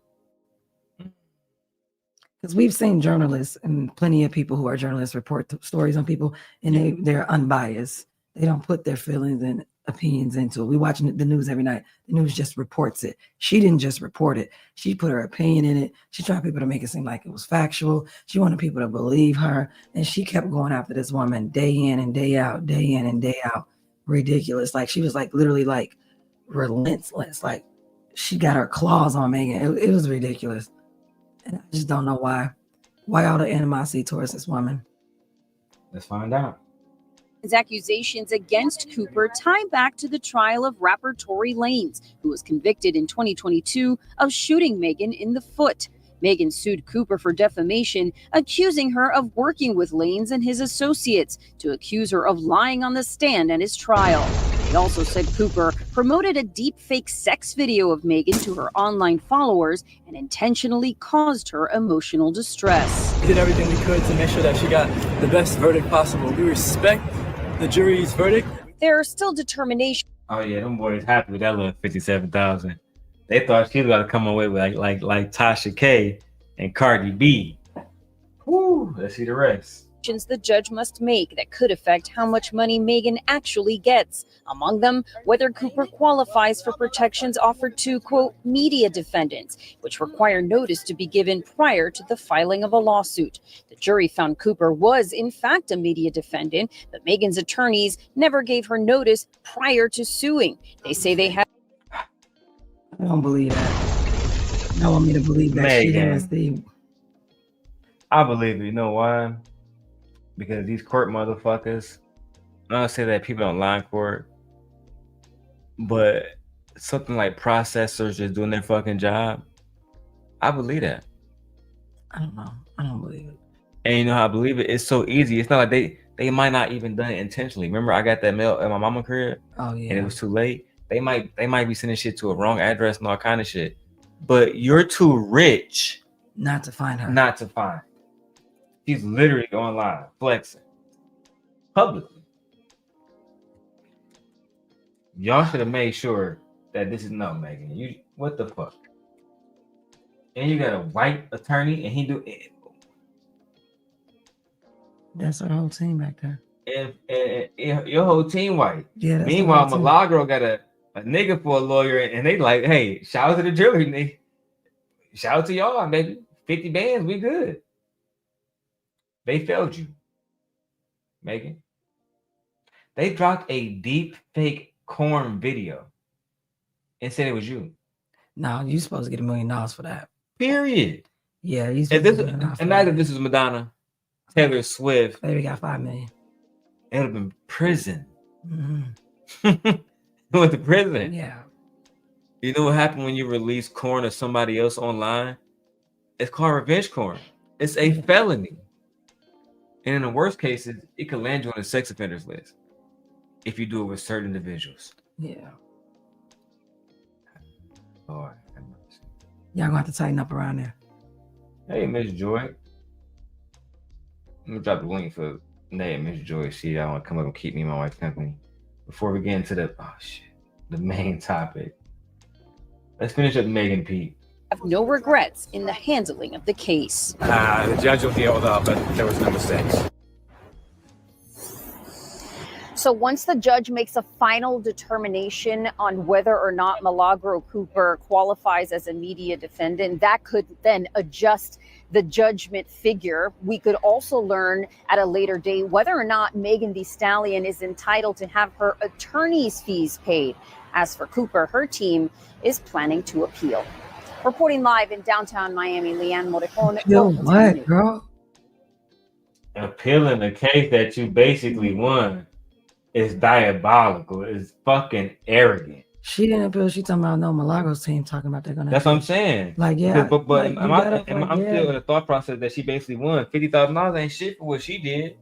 Because we've seen journalists and plenty of people who are journalists report stories on people, and they're unbiased. They don't put their feelings and opinions into it. We watching the news every night. The news just reports it. She didn't just report it. She put her opinion in it. She tried people to make it seem like it was factual. She wanted people to believe her. And she kept going after this woman day in and day out, day in and day out. Ridiculous. Like she was like literally like relentless. Like she got her claws on Megan. It was ridiculous. And I just don't know why all the animosity towards this woman. Let's find out. His accusations against Cooper tie back to the trial of rapper Tory Lanez, who was convicted in 2022 of shooting Megan in the foot. Megan sued Cooper for defamation, accusing her of working with Lanez and his associates to accuse her of lying on the stand at his trial. They also said Cooper promoted a deepfake sex video of Megan to her online followers and intentionally caused her emotional distress. We did everything we could to make sure that she got the best verdict possible. We respect the jury's verdict. There are still determination. Oh yeah, them boys happy with that little 57,000. They thought she was going to come away with like Tasha K and Cardi B. Woo, let's see the rest. The judge must make that could affect how much money Megan actually gets. Among them, whether Cooper qualifies for protections offered to, quote, media defendants, which require notice to be given prior to the filing of a lawsuit. The jury found Cooper was, in fact, a media defendant, but Megan's attorneys never gave her notice prior to suing. They say they had. I don't believe that. I want me to believe that she was the. I believe it. You know why? Because these court motherfuckers, I don't say that people don't lie in court, but something like processors just doing their fucking job. I believe that. I don't know. I don't believe it. And you know how I believe it? It's so easy. It's not like they might not even done it intentionally. Remember, I got that mail at my mama's crib. Oh yeah. And it was too late. They might be sending shit to a wrong address and all kind of shit. But you're too rich not to find her. Not to find. She's literally going live, flexing publicly. Y'all should have made sure that this is no Megan. You what the fuck? And you got a white attorney, and he do it. That's our whole team back there. And your whole team white. Yeah. Meanwhile, Milagro got a nigga for a lawyer, and they like, hey, shout out to the jury, nigga. Shout out to y'all, baby. 50 bands, we good. They failed you, Megan. They dropped a deep fake corn video and said it was you. No, you supposed to get $1 million for that. Period. Yeah, you. Imagine this is Madonna, Taylor Swift. Baby got $5 million. It would have been prison. Mm-hmm. Went to prison. Yeah. You know what happened when you release corn or somebody else online? It's called revenge corn. It's a felony. And in the worst cases, it could land you on a sex offenders list if you do it with certain individuals. Yeah. Lord. Y'all gonna have to tighten up around there. Hey, Miss Joy. Let me drop the link for Miss Joy. See, y'all want to come up and keep me and my wife's company. Before we get into the main topic, let's finish up Megan Pete. Have no regrets in the handling of the case. The judge will deal with that, but there was no mistakes. So once the judge makes a final determination on whether or not Milagro Cooper qualifies as a media defendant, that could then adjust the judgment figure. We could also learn at a later date whether or not Megan The Stallion is entitled to have her attorney's fees paid. As for Cooper, her team is planning to appeal. Reporting live in downtown Miami, Leanne Morejón. Yo, what, girl? Appealing the case that you basically won is diabolical. It's fucking arrogant. She didn't appeal. She talking about no Milagro's team talking about they're gonna. That's what I'm saying. Like yeah, but like, I'm still in the thought process that she basically won. $50,000 ain't shit for what she did.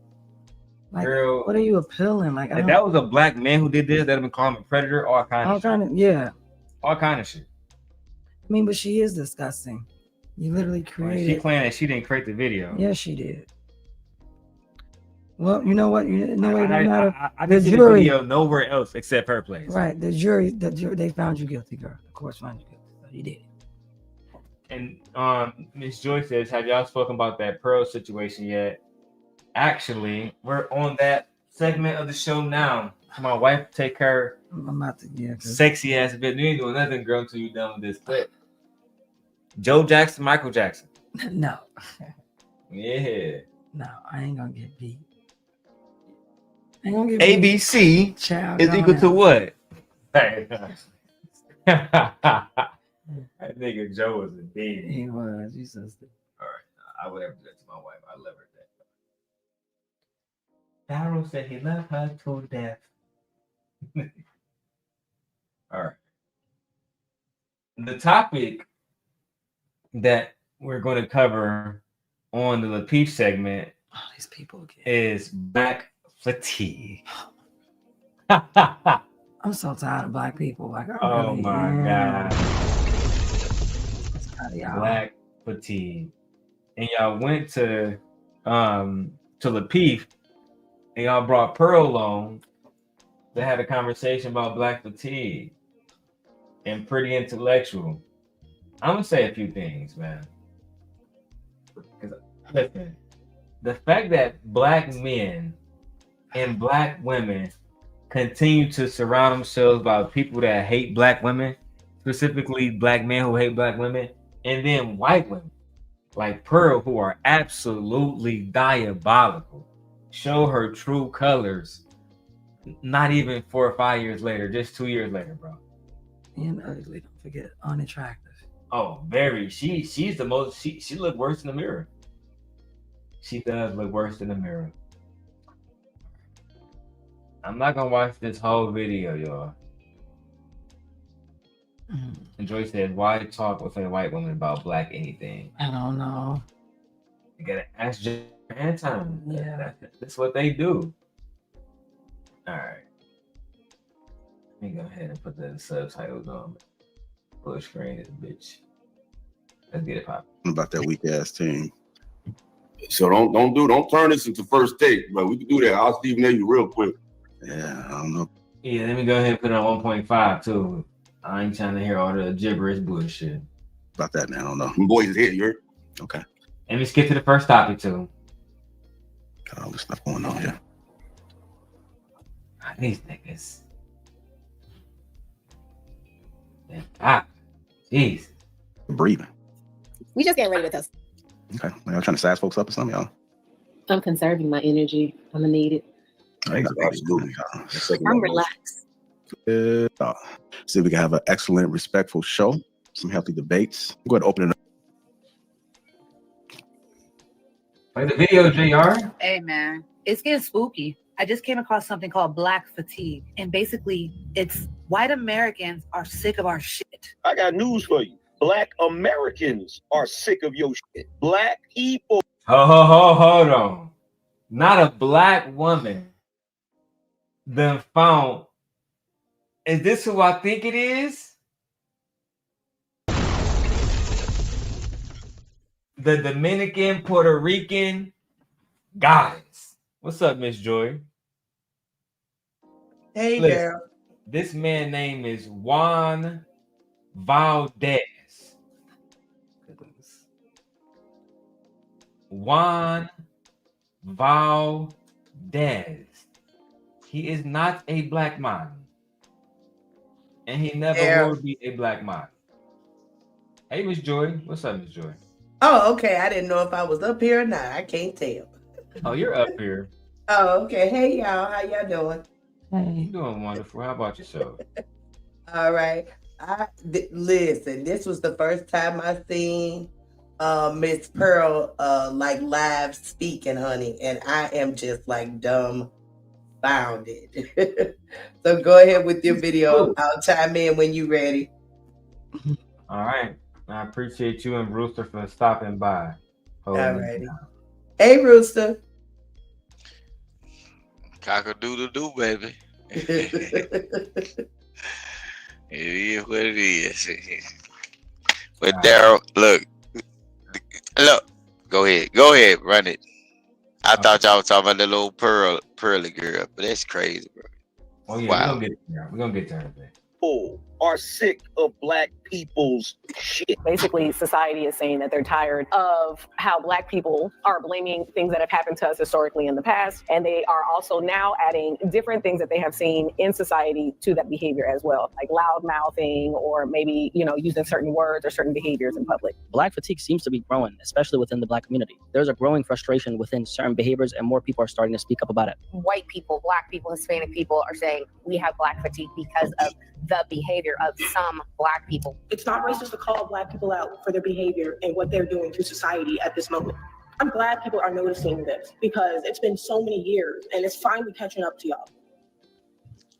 Like, girl, what are you appealing? Like if that was a black man who did this, that'd have been called a predator, all kind of shit. I mean, but she is disgusting. You literally created. She claimed that she didn't create the video. Yes, she did. Well, you know what? I didn't see the video nowhere else except her place. Right. The jury, they found you guilty, girl. The courts found you guilty. So you did. And Miss Joy says, have y'all spoken about that Pearl situation yet? Actually, we're on that segment of the show now. My wife take her sexy ass bit. You ain't doing nothing, girl, until you're done with this clip. Joe Jackson, Michael Jackson. No. Yeah. No, I ain't gonna get beat. I ain't gonna get ABC beat. Child, is equal to what? Hey. That nigga Joe was a baby. He was. He's so stupid. All right. I would ever do that to my wife. I love her that. Darrow said he loved her to death. All right. The topic that we're going to cover on the Lapeef segment these people again. Is black fatigue. I'm so tired of black people. Like, oh my God. Black fatigue. And y'all went to Lapeef and y'all brought Pearl along. They had a conversation about black fatigue. and pretty intellectual. I'm gonna say a few things, man. Because listen, the fact that black men and black women continue to surround themselves by people that hate black women, specifically black men who hate black women, and then white women like Pearl who are absolutely diabolical, show her true colors. Not even 4 or 5 years later, just 2 years later, bro. And ugly, don't forget, unattractive. Oh, very. She's the most. She looked worse in the mirror. She does look worse in the mirror. I'm not gonna watch this whole video, y'all. And Joy says, "Why talk with a white woman about black anything?" I don't know. You gotta ask Anton. Yeah, that's what they do. All right. Let me go ahead and put the subtitles on. Full screen this bitch. Let's get it popping. About that weak ass team. So don't turn this into first take, but we can do that. I'll Stephen A you real quick. Yeah, I don't know. Yeah, let me go ahead and put it on 1.5 too. I ain't trying to hear all the gibberish bullshit. About that, man, I don't know. Them boys is here, you heard? Okay. Let me skip to the first topic too. Got all this stuff going on here. These niggas. Jeez. Breathing. We just getting ready with us. Okay. Y'all trying to size folks up or something, y'all? I'm conserving my energy. I'm gonna need it. Absolutely. I'm relaxed. See if we can have an excellent, respectful show. Some healthy debates. Go ahead and open it up. Like the video, JR. Hey man, it's getting spooky. I just came across something called black fatigue. And basically, it's white Americans are sick of our shit. I got news for you. Black Americans are sick of your shit. Black people. Hold on. Not a black woman then found. Is this who I think it is? The Dominican Puerto Rican goddess. What's up, Miss Joy? Hey, Listen, girl. this man's name is Juan Valdez. Juan Valdez. He is not a black man. And he never will be a black man. Hey, Miss Joy. What's up, Miss Joy? Oh, okay. I didn't know if I was up here or not. I can't tell. Oh, you're up here. Oh, okay. Hey, y'all. How y'all doing? You're doing wonderful. How about yourself? All right. Listen, this was the first time I seen Miss Pearl like live speaking, honey, and I am just like dumbfounded. So go ahead with your video. I'll chime in when you're ready. All right. I appreciate you and Rooster for stopping by. All righty. Hey, Rooster. Cock-a-doodle-doo, baby. It is what it is. But Daryl, look, go ahead, run it. I thought y'all was talking about the little pearly girl, but that's crazy, bro. Oh yeah, wow. We're gonna get to her. People are sick of black people's shit. Basically, society is saying that they're tired of how black people are blaming things that have happened to us historically in the past. And they are also now adding different things that they have seen in society to that behavior as well, like loud mouthing or maybe, using certain words or certain behaviors in public. Black fatigue seems to be growing, especially within the black community. There's a growing frustration within certain behaviors and more people are starting to speak up about it. White people, black people, Hispanic people are saying we have black fatigue because of the behavior of some black people. It's not racist to call black people out for their behavior and what they're doing to society at this moment. I'm glad people are noticing this because it's been so many years and it's finally catching up to y'all.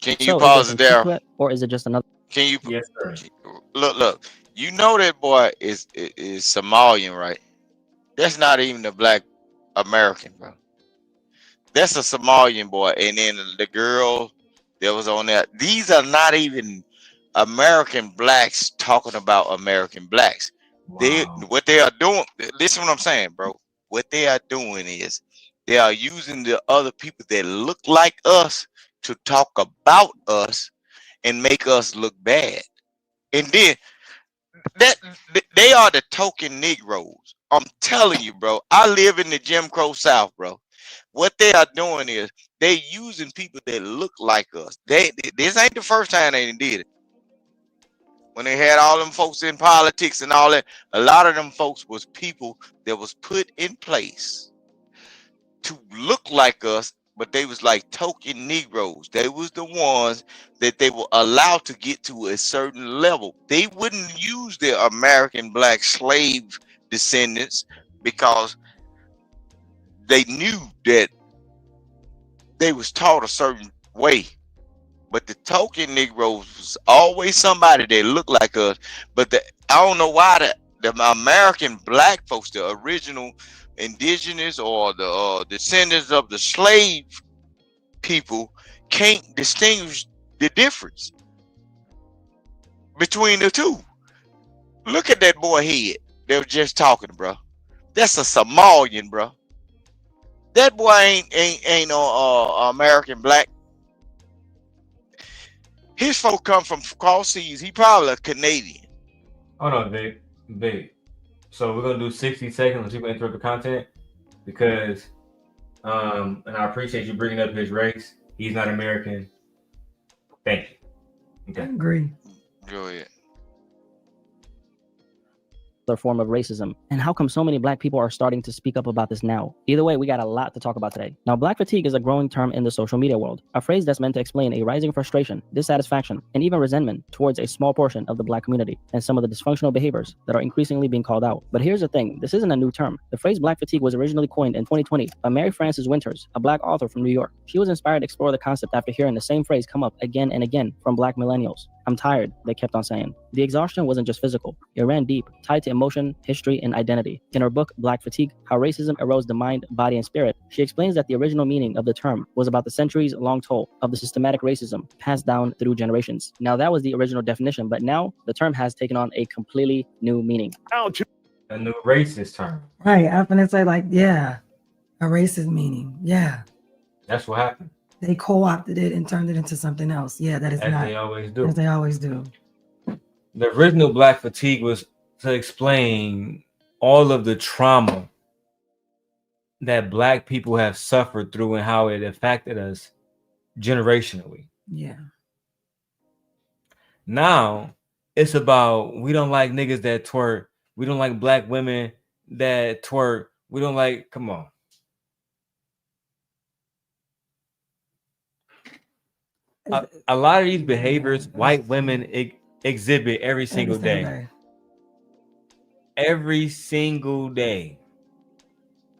Can you pause it there? Or is it just another? Can you? Yes, sir. Look. You know that boy is Somalian, right? That's not even a black American, bro. That's a Somalian boy. And then the girl that was on that. These are not even American blacks talking about American blacks. Wow. What they are doing, listen to what I'm saying, bro. What they are doing is they are using the other people that look like us to talk about us and make us look bad. And then that they are the token Negroes. I'm telling you, bro. I live in the Jim Crow South, bro. What they are doing is they using people that look like us. This ain't the first time they did it. When they had all them folks in politics and all that, a lot of them folks was people that was put in place to look like us, but they was like token Negroes. They was the ones that they were allowed to get to a certain level. They wouldn't use their American black slave descendants because they knew that they was taught a certain way. But the token Negroes was always somebody that looked like us. But I don't know why the American black folks, the original indigenous or the descendants of the slave people, can't distinguish the difference between the two. Look at that boy head. They were just talking, bro. That's a Somalian, bro. That boy ain't no American black. His folk come from cross seas. He probably a Canadian. Hold on, babe. So we're gonna do 60 seconds when people interrupt the content because, and I appreciate you bringing up his race. He's not American. Thank you. Okay. I agree. Go ahead. Form of racism, and how come so many black people are starting to speak up about this now? Either way, we got a lot to talk about today. Now, black fatigue is a growing term in the social media world, a phrase that's meant to explain a rising frustration, dissatisfaction, and even resentment towards a small portion of the black community and some of the dysfunctional behaviors that are increasingly being called out. But here's the thing, this isn't a new term. The phrase black fatigue was originally coined in 2020 by Mary Frances Winters, a black author from New York. She was inspired to explore the concept after hearing the same phrase come up again and again from black millennials. "I'm tired," they kept on saying. The exhaustion wasn't just physical. It ran deep, tied to emotion, history, and identity. In her book, Black Fatigue, How Racism Erodes the Mind, Body, and Spirit, she explains that the original meaning of the term was about the centuries-long toll of the systematic racism passed down through generations. Now, that was the original definition, but now the term has taken on a completely new meaning. A new racist term. Right. I'm gonna say a racist meaning. Yeah. That's what happened. They co-opted it and turned it into something else. Yeah, that is As not. they always do. As they always do. The original black fatigue was to explain all of the trauma that black people have suffered through and how it affected us generationally. Yeah. Now it's about we don't like niggas that twerk. We don't like black women that twerk. We don't like, come on. A lot of these behaviors white women exhibit every single day. Every single day.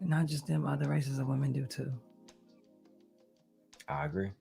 Not just them, other races of women do too. I agree.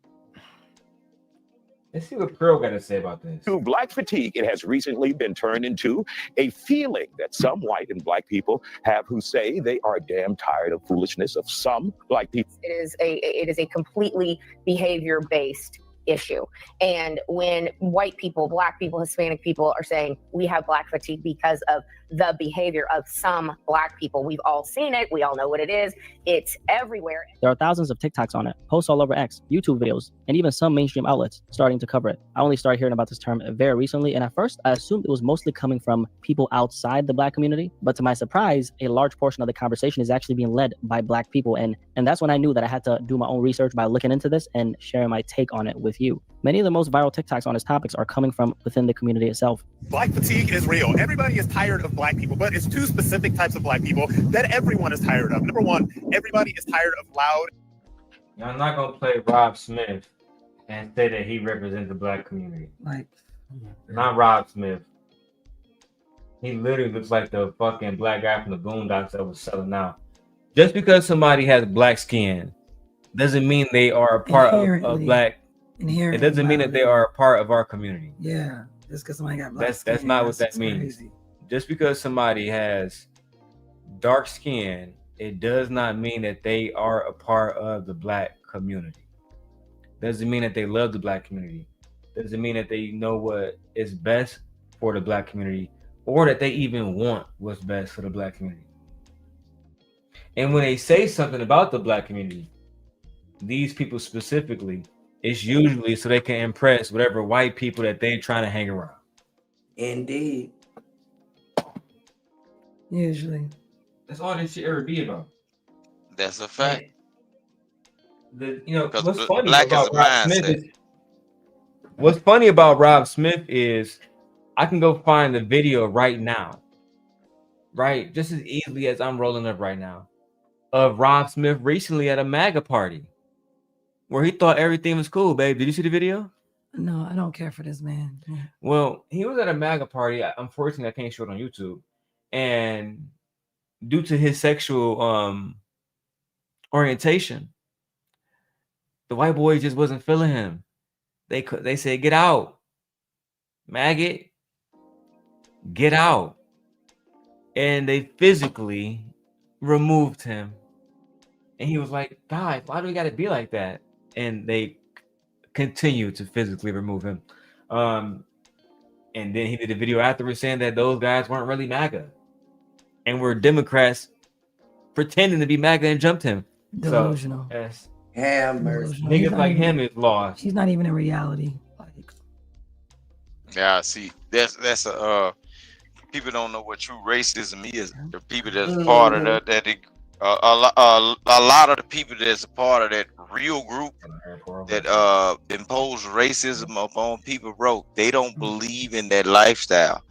Let's see what Pearl got to say about this. To black fatigue, it has recently been turned into a feeling that some white and black people have who say they are damn tired of foolishness of some black people. It is a completely behavior-based issue. And when white people, black people, Hispanic people are saying we have black fatigue because of the behavior of some black people, we've all seen it. We all know what it is. It's everywhere. There are thousands of TikToks on it, posts all over X, YouTube videos, and even some mainstream outlets starting to cover it. I only started hearing about this term very recently, and at first I assumed it was mostly coming from people outside the black community. But to my surprise, a large portion of the conversation is actually being led by black people. And that's when I knew that I had to do my own research by looking into this and sharing my take on it with you. Many of the most viral TikToks on this topics are coming from within the community itself. Black fatigue is real. Everybody is tired of black people, but it's two specific types of black people that everyone is tired of. Number one, everybody is tired of loud. Now, I'm not going to play Rob Smith and say that he represents the black community. Not Rob Smith. He literally looks like the fucking black guy from the Boondocks that was selling out. Just because somebody has black skin doesn't mean they are a part of black. It doesn't mean that they are a part of our community. Yeah, just because somebody got black skin. That's not what that means. Crazy. Just because somebody has dark skin, it does not mean that they are a part of the black community. Doesn't mean that they love the black community. Doesn't mean that they know what is best for the black community or that they even want what's best for the black community. And when they say something about the black community, these people specifically, it's usually so they can impress whatever white people that they're trying to hang around. Indeed. Usually. That's all this shit ever be about. That's a fact. What's funny black is about a Rob Smith mindset. is what's funny about Rob Smith is I can go find the video right now, right? Just as easily as I'm rolling up right now, of Rob Smith recently at a MAGA party where he thought everything was cool, babe. Did you see the video? No, I don't care for this man. Yeah. Well, he was at a MAGA party. Unfortunately, I can't show it on YouTube. And due to his sexual orientation, the white boy just wasn't feeling him. They said, "Get out, maggot, get out," and they physically removed him. And he was like, "Guys, why do we got to be like that?" And they continued to physically remove him. And then he did a video afterwards saying that those guys weren't really MAGA and were Democrats pretending to be MAGA and jumped him. Delusional. So, yes. Hammers. Niggas like him is lost. He's not even in reality. Yeah, see, that's a people don't know what true racism is. The people that's part of that a lot of the people that's a part of that real group that impose racism upon people, bro, they don't believe in that lifestyle.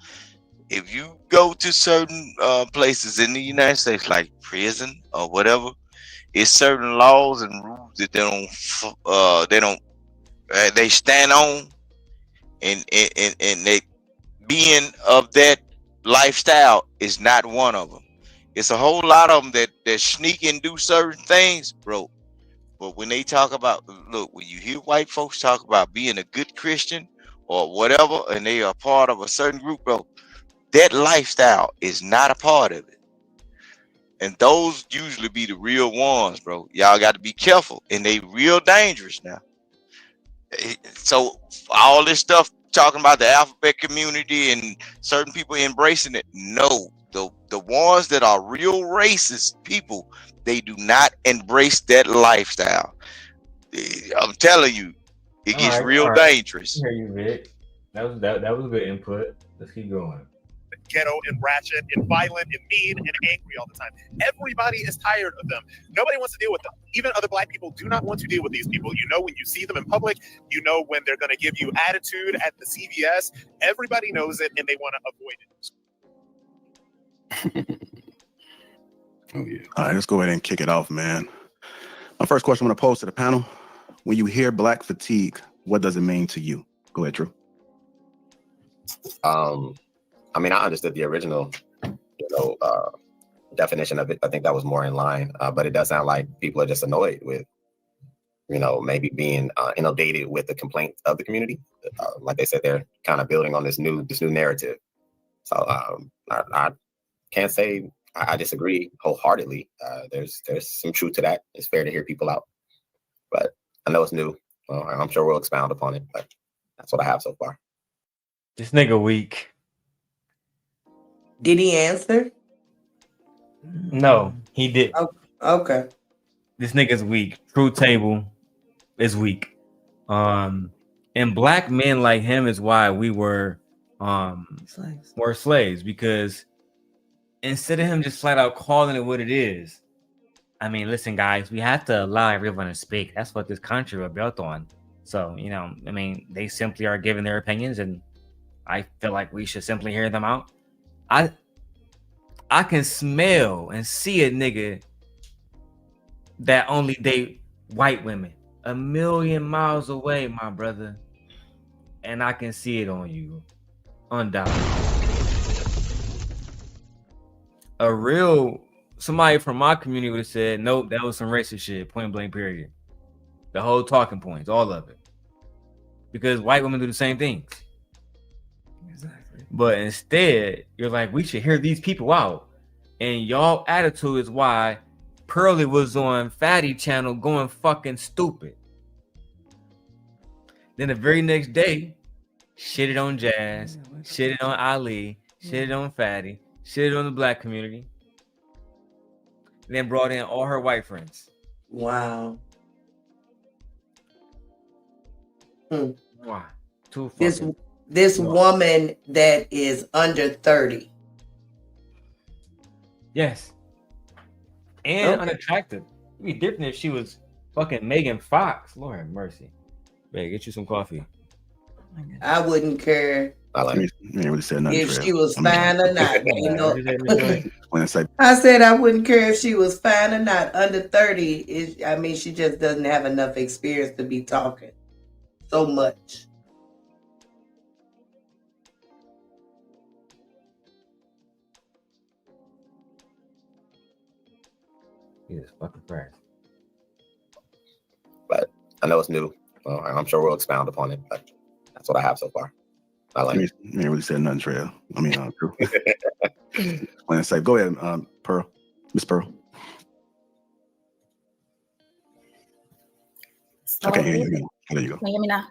If you go to certain places in the United States, like prison or whatever, it's certain laws and rules that they stand on, and they being of that lifestyle is not one of them. It's a whole lot of them that sneak and do certain things, bro. But when they talk about, look, when you hear white folks talk about being a good Christian or whatever, and they are part of a certain group, bro, that lifestyle is not a part of it. And those usually be the real ones, bro. Y'all got to be careful, and they real dangerous now. So all this stuff talking about the alphabet community and certain people embracing it, no. The ones that are real racist people, they do not embrace that lifestyle. I'm telling you, it gets real dangerous. I hear you, Vic. That was good input. Let's keep going. Ghetto and ratchet and violent and mean and angry all the time. Everybody is tired of them. Nobody wants to deal with them. Even other black people do not want to deal with these people. You know when you see them in public, you know when they're going to give you attitude at the CVS. Everybody knows it and they want to avoid it. Oh yeah. All right, let's go ahead and kick it off, man. My first question I'm going to pose to the panel: when you hear black fatigue, what does it mean to you? Go ahead, Drew. I mean, I understood the original, definition of it. I think that was more in line, but it does sound like people are just annoyed with, maybe being inundated with the complaints of the community. Like they said, they're kind of building on this new narrative. So I can't say I disagree wholeheartedly. There's some truth to that. It's fair to hear people out, but I know it's new. I'm sure we'll expound upon it, but that's what I have so far. This nigga weak. Did he answer? No, he did. Oh, okay. This nigga's weak. Truth table is weak. And black men like him is why we were slaves, because instead of him just flat out calling it what it is, I mean, listen, guys, we have to allow everyone to speak. That's what this country was built on. So, I mean, they simply are giving their opinions, and I feel like we should simply hear them out. I can smell and see a nigga that only date white women 1,000,000 miles away, my brother, and I can see it on you, undoubtedly. Somebody from my community would have said, nope, that was some racist shit, point blank, period. The whole talking points, all of it, because white women do the same things. But instead, you're like, we should hear these people out. And y'all attitude is why Pearly was on Fatty channel going fucking stupid. Then the very next day, shitted on Jazz, shitted on Ali, shitted on Fatty, shitted on the black community. Then brought in all her white friends. Wow. Why? Too fucking. this woman that is under 30. Yes. And unattractive. It'd be different if she was fucking Megan Fox. Lord have mercy. Babe, get you some coffee. I wouldn't care really said nothing, if Trail. she was fine or not. You know? When I say I said I wouldn't care if she was fine or not. Under 30, I mean, she just doesn't have enough experience to be talking so much. Jesus fucking Christ. But I know it's new. I'm sure we'll expound upon it, but that's what I have so far. I like it. You ain't really said nothing, Trail. I mean, true. When I say, go ahead, Pearl. Miss Pearl. Okay, here you go. There you go. Can you hear me now?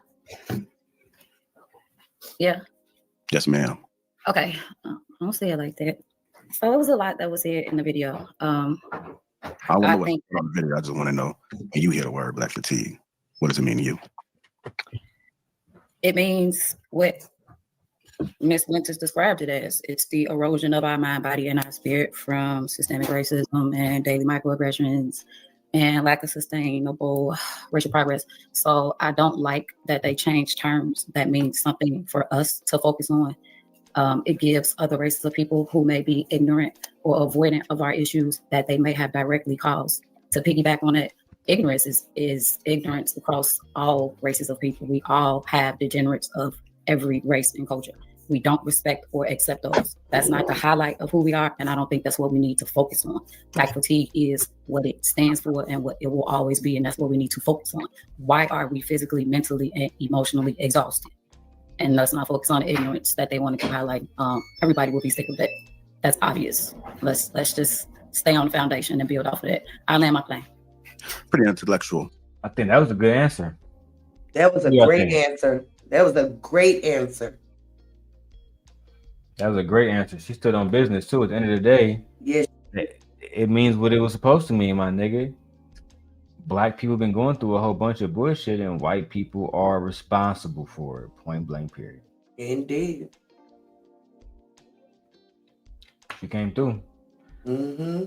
Yeah. Yes, ma'am. Okay. I don't say it like that. So it was a lot that was said in the video. I want to know what's on the video. I just want to know when you hear the word black fatigue, what does it mean to you? It means what Ms. Winters described it as. It's the erosion of our mind, body, and our spirit from systemic racism and daily microaggressions and lack of sustainable racial progress. So I don't like that they change terms that means something for us to focus on. It gives other races of people who may be ignorant or avoidant of our issues that they may have directly caused. To piggyback on it, ignorance is ignorance across all races of people. We all have degenerates of every race and culture. We don't respect or accept those. That's not the highlight of who we are, and I don't think that's what we need to focus on. Black fatigue is what it stands for and what it will always be, and that's what we need to focus on. Why are we physically, mentally, and emotionally exhausted? And let's not focus on the ignorance that they want to highlight. Everybody will be sick of that. That's obvious. Let's just stay on the foundation and build off of that. I land my plane. Pretty intellectual. I think that was a good answer. That was a great answer. That was a great answer. That was a great answer. She stood on business too. At the end of the day, yes, it means what it was supposed to mean, my nigga. Black people been going through a whole bunch of bullshit, and white people are responsible for it. Point blank, period. Indeed. She came through. Mm-hmm.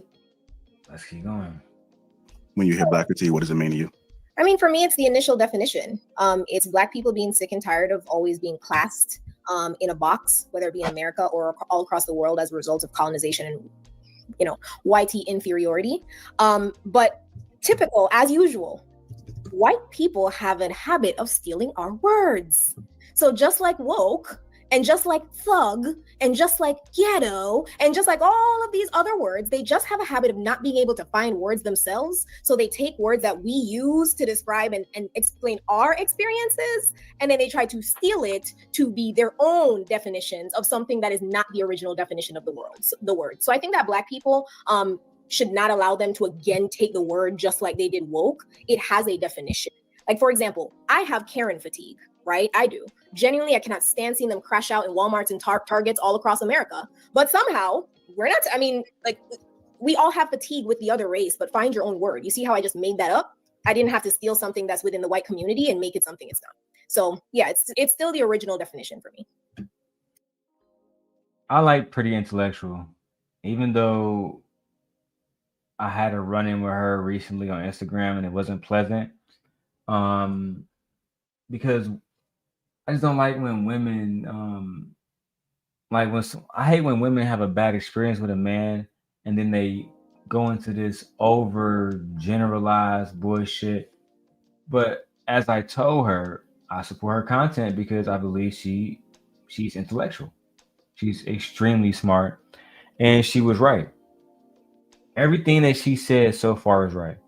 Let's keep going. When you hear black fatigue, what does it mean to you? I mean, for me, it's the initial definition. It's Black people being sick and tired of always being classed in a box, whether it be in America or all across the world as a result of colonization and, white inferiority. But typical, as usual, white people have a habit of stealing our words. So just like woke, and just like thug, and just like ghetto, and just like all of these other words, they just have a habit of not being able to find words themselves. So they take words that we use to describe and explain our experiences, and then they try to steal it to be their own definitions of something that is not the original definition of the word. So I think that Black people should not allow them to again take the word just like they did woke. It has a definition. Like, for example, I have Karen fatigue, right? I do. Genuinely, I cannot stand seeing them crash out in Walmarts and Targets all across America. But somehow, we're not, we all have fatigue with the other race, but find your own word. You see how I just made that up? I didn't have to steal something that's within the white community and make it something it's not. So yeah, it's still the original definition for me. I like pretty intellectual, even though I had a run-in with her recently on Instagram and it wasn't pleasant. Because I just don't like when women, I hate when women have a bad experience with a man and then they go into this over generalized bullshit. But as I told her, I support her content because I believe she's intellectual. She's extremely smart, and she was right. Everything that she said so far is right.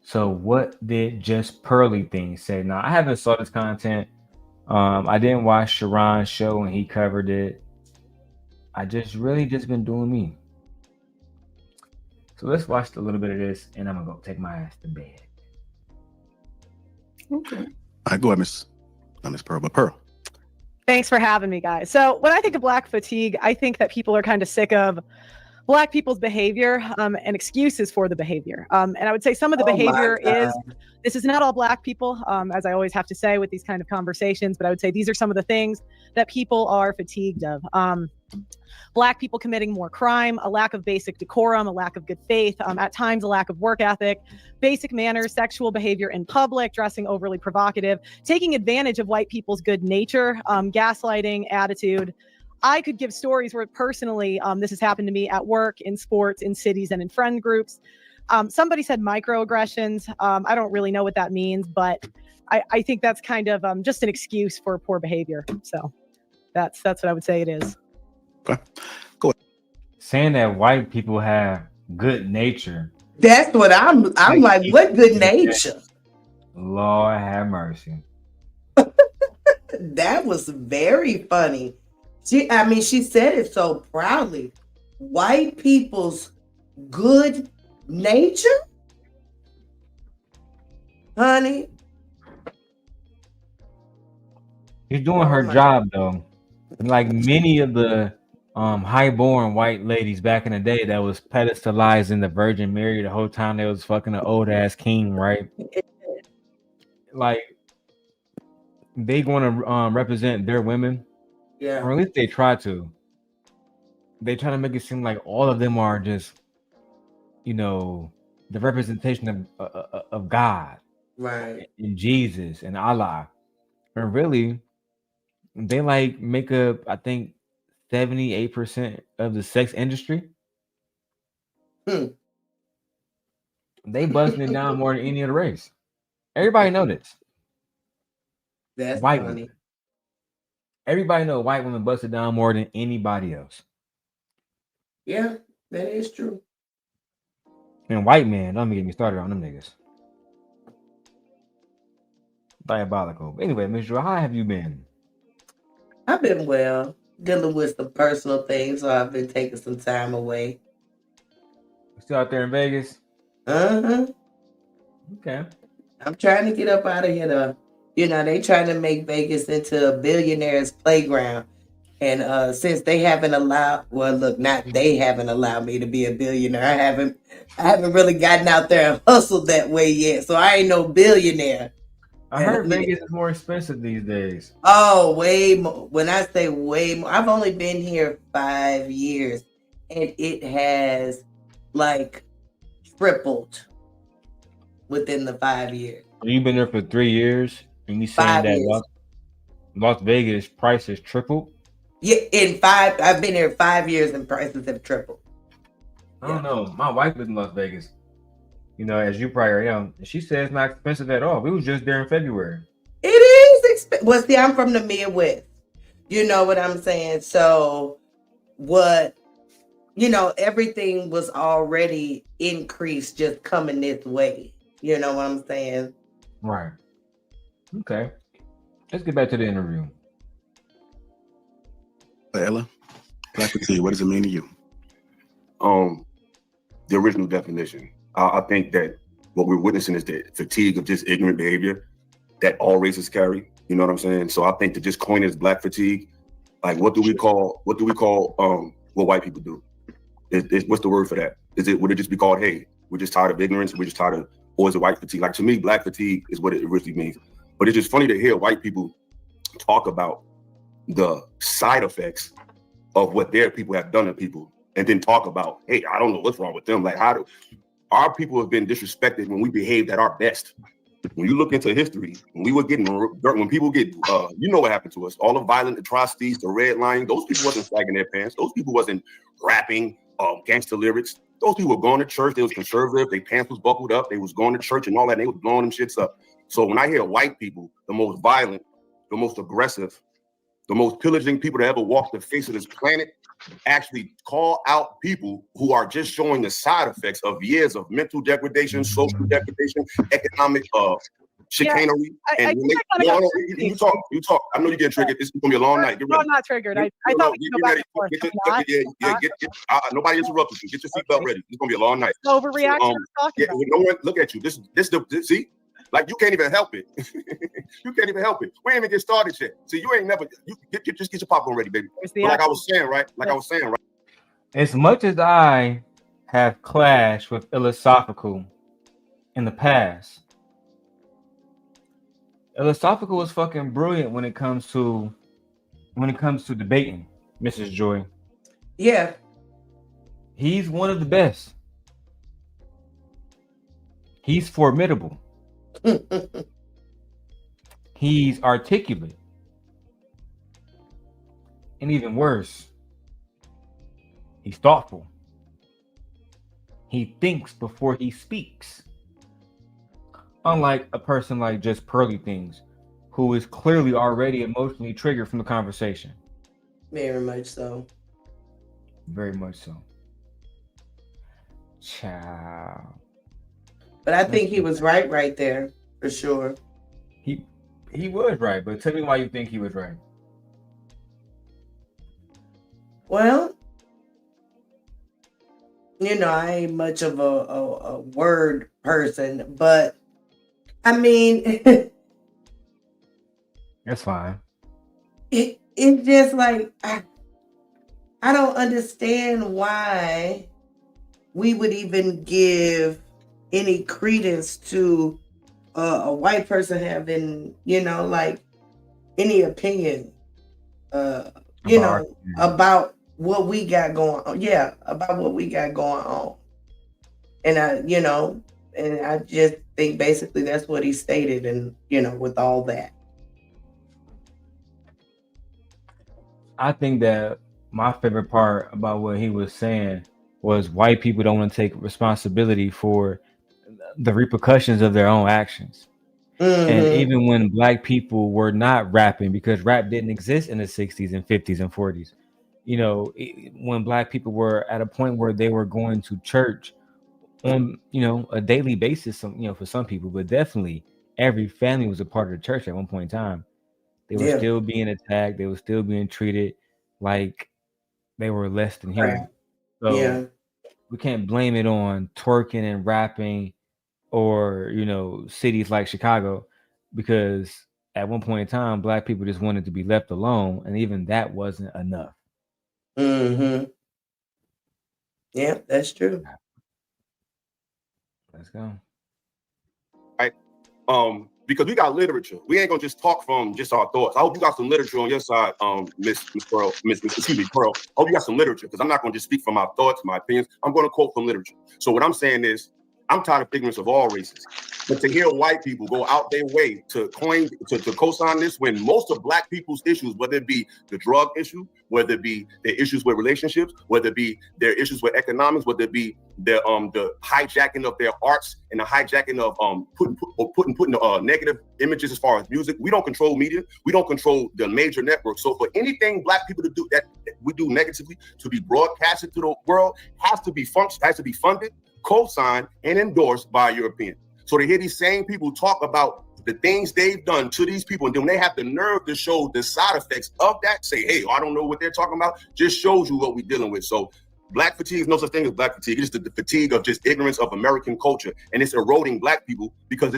So what did JustPearlyThings say? Now, I haven't saw this content. I didn't watch Sharon's show when he covered it. I just been doing me. So let's watch a little bit of this, and I'm gonna go take my ass to bed. Okay. All right, go ahead, Miss Pearl. But Pearl. Thanks for having me, guys. So when I think of Black fatigue, I think that people are kind of sick of Black people's behavior and excuses for the behavior. And I would say some of the behavior is, this is not all Black people, as I always have to say with these kind of conversations, but I would say these are some of the things that people are fatigued of. Black people committing more crime, a lack of basic decorum, a lack of good faith, at times a lack of work ethic, basic manners, sexual behavior in public, dressing overly provocative, taking advantage of white people's good nature, gaslighting, attitude. I could give stories where personally, this has happened to me at work, in sports, in cities, and in friend groups. Somebody said microaggressions. I don't really know what that means, but I think that's kind of just an excuse for poor behavior. So that's what I would say it is. Okay, go ahead. Saying that white people have good nature. That's what I'm like, what good nature? Lord have mercy. That was very funny. She said it so proudly. White people's good nature? Honey. She's doing her job though. Like many of the highborn white ladies back in the day that was pedestalizing the Virgin Mary the whole time they was fucking an old ass king, right? Like they want to represent their women. Yeah. Or at least they try to. They try to make it seem like all of them are just, the representation of God, right? And Jesus and Allah. And really, they like make up, I think, 78% of the sex industry. They busting it down more than any other race. Everybody know this. That's white funny. Women. Everybody know white women bust it down more than anybody else. Yeah, that is true. And white men, don't get me started on them niggas. Diabolical. Anyway, Ms. Joy, how have you been? I've been well, dealing with some personal things, so I've been taking some time away. Still out there in Vegas? Uh-huh. Okay. I'm trying to get up out of here though. They trying to make Vegas into a billionaire's playground. And since they haven't allowed, they haven't allowed me to be a billionaire. I haven't really gotten out there and hustled that way yet. So I ain't no billionaire. I heard Vegas is more expensive these days. Oh, way more. When I say way more, I've only been here 5 years and it has like tripled within the 5 years. You've been there for 3 years and you saying that Las Vegas prices tripled? Yeah, I've been here 5 years and prices have tripled. I don't know. My wife lives in Las Vegas. As you probably know, she says it's not expensive at all. We was just there in February. It is expensive. Well, see, I'm from the Midwest. You know what I'm saying? So everything was already increased just coming this way. You know what I'm saying? Right. Okay. Let's get back to the interview. Ella, Black fatigue, what does it mean to you? The original definition. I think that what we're witnessing is the fatigue of just ignorant behavior that all races carry. You know what I'm saying? So I think to just coin it as Black fatigue, like what do we call what white people do? What's the word for that? Would it just be called, hey, we're just tired of ignorance, we're just tired of, or is it white fatigue? Like to me, Black fatigue is what it really means. But it's just funny to hear white people talk about the side effects of what their people have done to people, and then talk about, hey, I don't know what's wrong with them. Like, how do our people have been disrespected when we behaved at our best? When you look into history, when people get, you know what happened to us, all the violent atrocities, the redlining, those people wasn't sagging their pants. Those people wasn't rapping gangster lyrics. Those people were going to church. They was conservative. Their pants was buckled up. They was going to church and all that. And they was blowing them shits up. So when I hear white people, the most violent, the most aggressive, the most pillaging people to ever walk the face of this planet, actually call out people who are just showing the side effects of years of mental degradation, social degradation, economic chicanery. Yeah, and you talk. I know you're getting triggered. This is gonna be a long night. Get ready. No, I'm not triggered. I thought we could go back and forth. Nobody interrupted you. Get your seatbelt ready. It's gonna be a long night. Overreaction. No one look at you. This see. Like you can't even help it. You can't even help it. We ain't even get started yet. See, you ain't never. Just get your popcorn ready, baby. But like I was saying, right? As much as I have clashed with philosophical in the past, philosophical is fucking brilliant when it comes to debating, Mrs. Joy. Yeah. He's one of the best. He's formidable. He's articulate. And even worse, he's thoughtful. He thinks before he speaks. Unlike a person like JustPearlyThings, who is clearly already emotionally triggered from the conversation. Very much so. Very much so. Ciao. But I think he was right there, for sure. He was right, but tell me why you think he was right. Well, you know, I ain't much of a word person, but I mean, that's fine. It's just like I don't understand why we would even give any credence to a white person having, you know, like any opinion, you know, about what we got going on. Yeah, about what we got going on. And I just think basically that's what he stated, and, you know, with all that. I think that my favorite part about what he was saying was white people don't want to take responsibility for the repercussions of their own actions. Mm-hmm. And even when black people were not rapping, because rap didn't exist in the 60s and 50s and 40s, you know, when black people were at a point where they were going to church on, you know, a daily basis, you know, for some people, but definitely every family was a part of the church at one point in time. They were still being attacked. They were still being treated like they were less than human. So we can't blame it on twerking and rapping or, you know, cities like Chicago, because at one point in time, black people just wanted to be left alone. And even that wasn't enough. Mm-hmm. Yeah, that's true. Let's go. Right. Because we got literature. We ain't gonna just talk from just our thoughts. I hope you got some literature on your side, Miss Pearl. Pearl. I hope you got some literature, because I'm not gonna just speak from my thoughts, my opinions. I'm gonna quote from literature. So what I'm saying is, I'm tired of ignorance of all races. But to hear white people go out their way to co-sign this, when most of black people's issues, whether it be the drug issue, whether it be their issues with relationships, whether it be their issues with economics, whether it be the hijacking of their arts and the hijacking of putting negative images as far as music. We don't control media. We don't control the major networks. So for anything black people to do that we do negatively to be broadcasted to the world has to be funded, co-signed, and endorsed by a European. So to hear these same people talk about the things they've done to these people, and then when they have the nerve to show the side effects of that, say, hey, I don't know what they're talking about, just shows you what we're dealing with. So black fatigue is no such thing as black fatigue. It's just the fatigue of just ignorance of American culture, and it's eroding black people because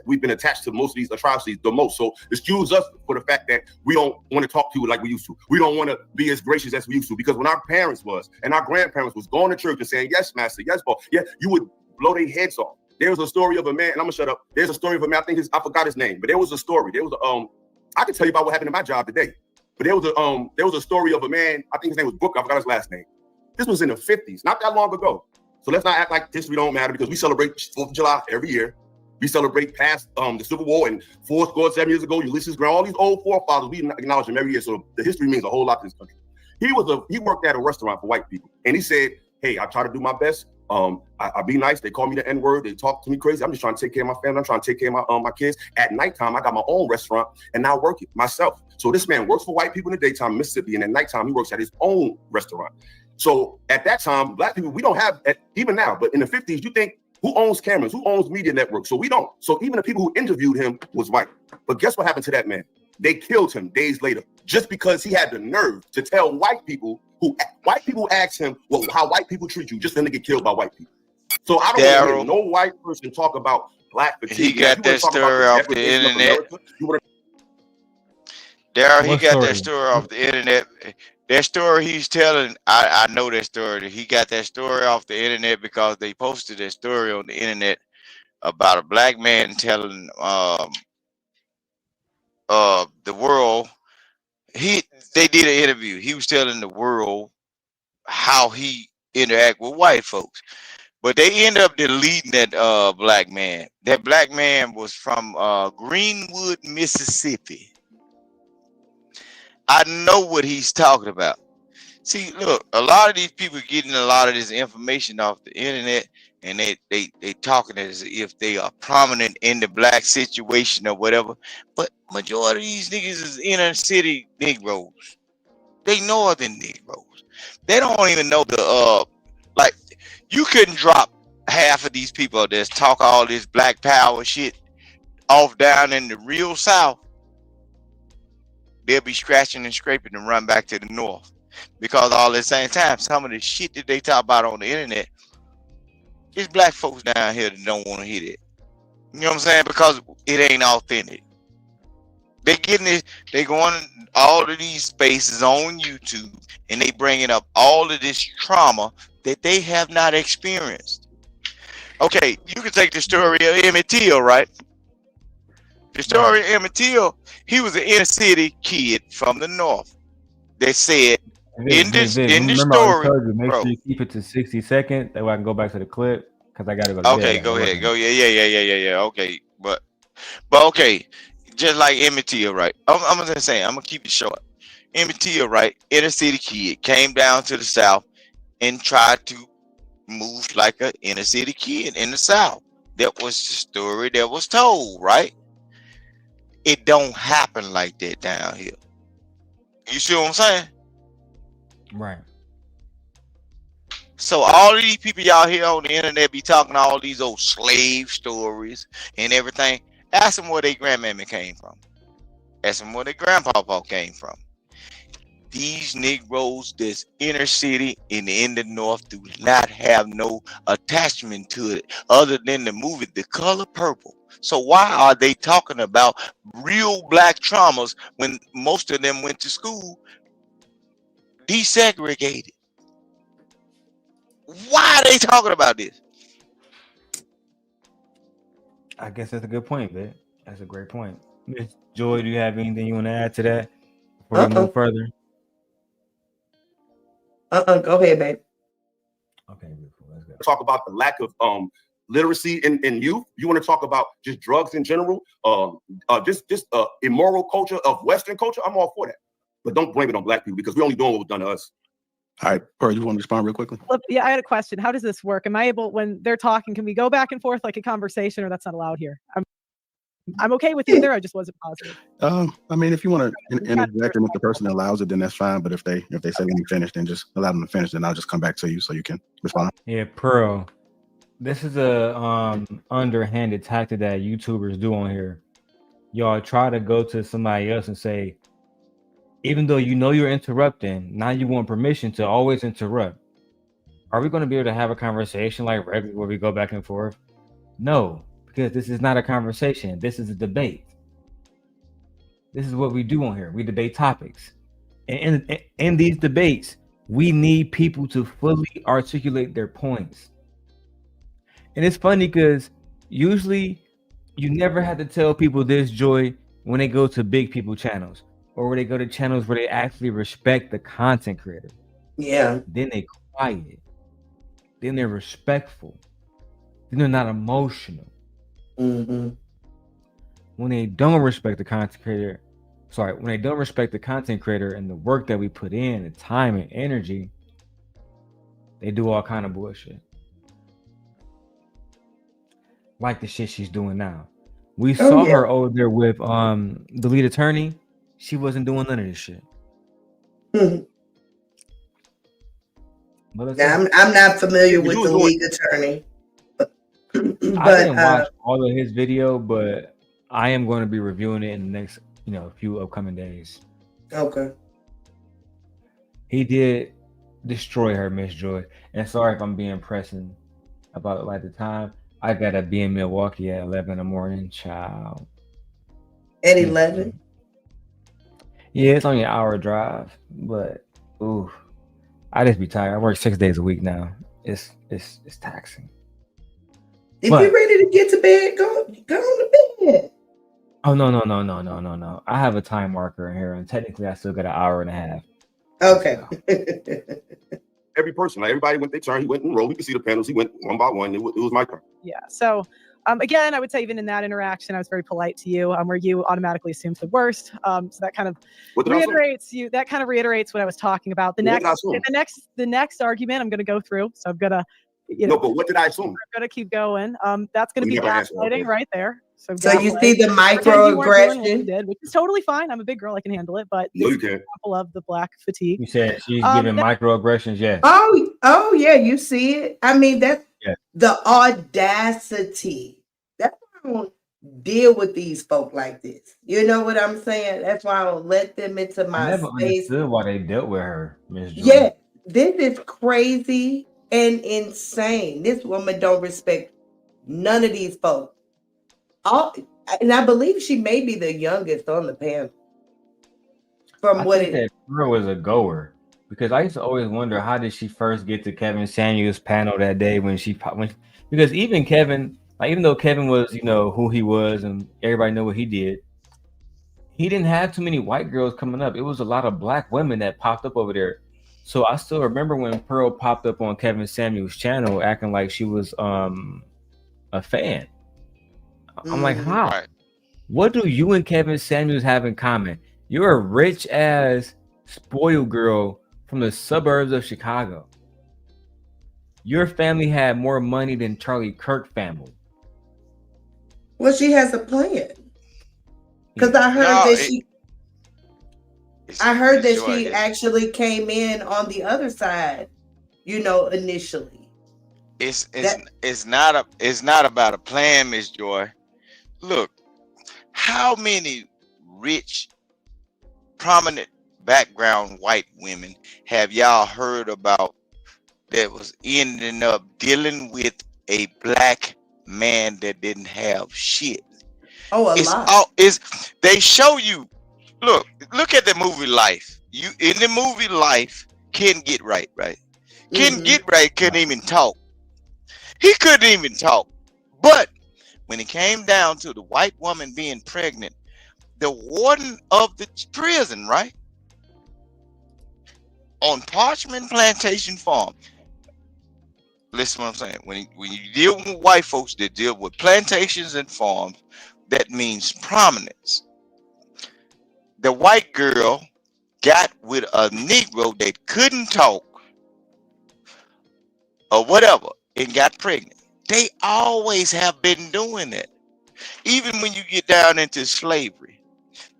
we've been attached to most of these atrocities the most. So excuse us for the fact that we don't want to talk to you like we used to. We don't want to be as gracious as we used to, because when our parents was and our grandparents was going to church and saying, yes, master, yes, boss, yeah, you would blow their heads off. There was a story of a man, and I'm gonna shut up. There's a story of a man, I forgot his name, but there was a story. I can tell you about what happened in my job today. But there was a story of a man, I think his name was Booker, I forgot his last name. This was in the 50s, not that long ago. So let's not act like history don't matter, because we celebrate 4th of July every year. We celebrate past the Civil War and 7 years ago, Ulysses Grant, all these old forefathers, we acknowledge them every year. So the history means a whole lot to this country. He worked at a restaurant for white people, and he said, hey, I try to do my best. I be nice. They call me the N-word. They talk to me crazy. I'm just trying to take care of my family. I'm trying to take care of my kids. At nighttime, I got my own restaurant, and I work it myself. So this man works for white people in the daytime in Mississippi, and at nighttime, he works at his own restaurant. So at that time, black people, we don't have, even now, but in the 50s, you think, who owns cameras? Who owns media networks? So we don't. So even the people who interviewed him was white. But guess what happened to that man? They killed him days later, just because he had the nerve to tell white people asked him, well, how white people treat you, just for him to get killed by white people. So I don't want to hear no white person talk about black fatigue. He got that story off the internet. Daryl, he What got story? that story off the internet. That story he's telling, I know that story. He got that story off the internet because they posted that story on the internet about a black man telling the world. They did an interview. He was telling the world how he interact with white folks. But they end up deleting that black man. That black man was from Greenwood, Mississippi. I know what he's talking about. See, look, a lot of these people getting a lot of this information off the internet, and they talking as if they are prominent in the black situation or whatever. But majority of these niggas is inner city Negroes. They northern Negroes. They don't even know the like. You couldn't drop half of these people that's talk all this black power shit off down in the real South. They'll be scratching and scraping and run back to the north. Because all at the same time, some of the shit that they talk about on the internet, it's black folks down here that don't want to hear it. You know what I'm saying? Because it ain't authentic. They getting it, they going all of these spaces on YouTube and they bringing up all of this trauma that they have not experienced. Okay, you can take the story of Emmett Till, right? The story of Emmett Till, he was an inner city kid from the north. They said in the story, make sure you keep it to 60 seconds. That way I can go back to the clip because I gotta go. Okay, go ahead. Go yeah. Okay, but okay, just like Emmett Till, right? I'm just saying, I'm gonna keep it short. Emmett Till, right? Inner city kid came down to the South and tried to move like an inner city kid in the South. That was the story that was told, right? It don't happen like that down here. You see what I'm saying? Right. So all of these people y'all here on the internet be talking all these old slave stories and everything. Ask them where their grandmammy came from. Ask them where their grandpapa came from. These Negroes that's inner city and in the north do not have no attachment to it other than the movie The Color Purple. So why are they talking about real black traumas when most of them went to school desegregated? Why are they talking about this? I guess that's a good point, man. That's a great point. Miss Joy, do you have anything you want to add to that before we move further? Go ahead, babe. Okay, let's go. Talk about the lack of literacy in youth. You want to talk about just drugs in general, just immoral culture of Western culture. I'm all for that, but don't blame it on black people because we're only doing what was done to us. All right, Pearl, you want to respond real quickly? Yeah, I had a question. How does this work? Am I able, when they're talking, can we go back and forth like a conversation, or that's not allowed here? I'm okay with either. I just wasn't positive. I mean, if you want to interject and if the person allows it, then that's fine. But if they say let me finish, then just allow them to finish. Then I'll just come back to you so you can respond. Yeah, Pearl. This is a underhanded tactic that YouTubers do on here. Y'all try to go to somebody else and say, even though you know you're interrupting, now you want permission to always interrupt. Are we going to be able to have a conversation like regular where we go back and forth? No, because this is not a conversation. This is a debate. This is what we do on here. We debate topics. And in these debates, we need people to fully articulate their points. And it's funny because usually you never have to tell people this, Joy, when they go to big people channels or where they go to channels where they actually respect the content creator. Yeah. Then they quiet. Then they're respectful. Then they're not emotional. Mm-hmm. When they don't respect the content creator, when they don't respect the content creator and the work that we put in, the time and energy, they do all kind of bullshit. Like the shit she's doing now. We saw her over there with the lead attorney. She wasn't doing none of this shit. Mm-hmm. Now, I'm not familiar with the lead attorney. I didn't watch all of his video, but I am going to be reviewing it in the next, few upcoming days. Okay. He did destroy her, Miss Joy. And sorry if I'm being pressing about it like the time. I gotta be in Milwaukee at 11 in the morning, child. At 11? Yeah, it's only an hour drive, but ooh, I just be tired. I work 6 days a week now. It's taxing. If you're ready to get to bed, go on to bed. Oh no. I have a time marker in here, and technically I still got an hour and a half. Okay. Every person, like everybody went their turn. He went and rolled. We could see the panels. He went one by one. It was my turn. Yeah. So again, I would say even in that interaction, I was very polite to you, where you automatically assumed the worst. So that kind of reiterates what I was talking about. The next argument I'm going to go through. So I'm going to, No, but what did I assume? I'm going to keep going. That's going to be gaslighting right there. So you see the microaggression, which is totally fine. I'm a big girl; I can handle it. But no, you can't. Example of the black fatigue. You said she's giving microaggressions. Yes. Oh yeah, you see it. I mean, that's the audacity. That's why I don't deal with these folk like this. You know what I'm saying? That's why I don't let them into my I never space. understood why they dealt with her, Ms. Yeah, this is crazy and insane. This woman don't respect none of these folks. And I believe she may be the youngest on the panel. That girl was a goer, because I used to always wonder, how did she first get to Kevin Samuels' panel that day because even Kevin, like, even though Kevin was, who he was and everybody knew what he did, he didn't have too many white girls coming up. It was a lot of black women that popped up over there. So I still remember when Pearl popped up on Kevin Samuels' channel acting like she was a fan. I'm like, how? Right. What do you and Kevin Samuels have in common? You're a rich ass spoiled girl from the suburbs of Chicago. Your family had more money than Charlie Kirk family. Well, she has a plan. Because I heard she actually came in on the other side, initially. It's not about a plan, Miss Joy. Look, how many rich, prominent background white women have y'all heard about that was ending up dealing with a black man that didn't have shit? Oh, a lot. They show you. Look at the movie Life. In the movie Life, Ken Get Right. Ken Get Right couldn't even talk. He couldn't even talk. But when it came down to the white woman being pregnant, the warden of the prison, on Parchment Plantation Farm. Listen what I'm saying. When you deal with white folks that deal with plantations and farms, that means prominence. The white girl got with a Negro that couldn't talk or whatever and got pregnant. They always have been doing that. Even when you get down into slavery,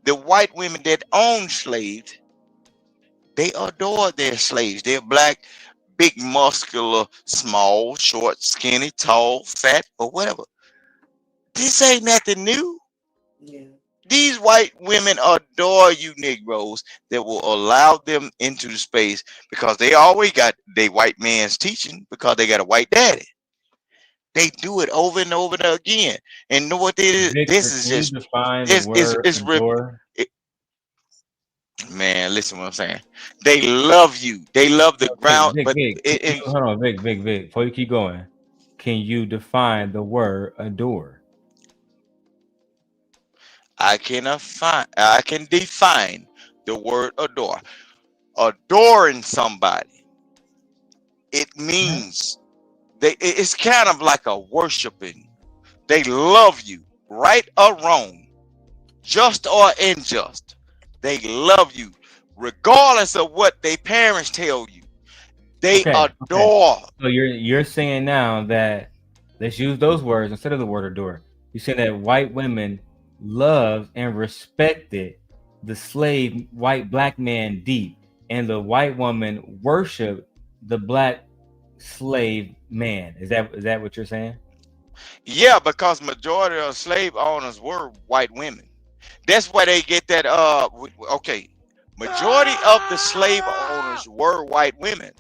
the white women that own slaves, they adore their slaves. They're black, big, muscular, small, short, skinny, tall, fat, or whatever. This ain't nothing new. Yeah. These white women adore you Negroes that will allow them into the space because they always got their white man's teaching because they got a white daddy. They do it over and over and again. And know what this is just man, listen what I'm saying. They love you. They love the ground. Hold on, Vic. Before you keep going, can you define the word adore? I can define the word adore. Adoring somebody. It means it's kind of like a worshiping. They love you, right or wrong, just or unjust. They love you, regardless of what their parents tell you. They adore. So you're saying now that, let's use those words instead of the word adore. You saying that white women loved and respected the slave black man deep, and the white woman worshiped the black slave man. Is that what you're saying? Yeah, because majority of slave owners were white women. That's why they get that. Majority of the slave owners were white women.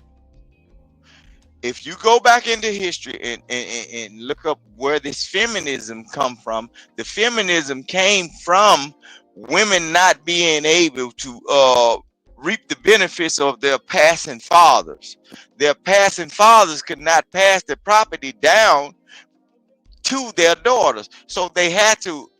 If you go back into history and look up where this feminism come from, the feminism came from women not being able to reap the benefits of their passing fathers. Their passing fathers could not pass the property down to their daughters, so they had to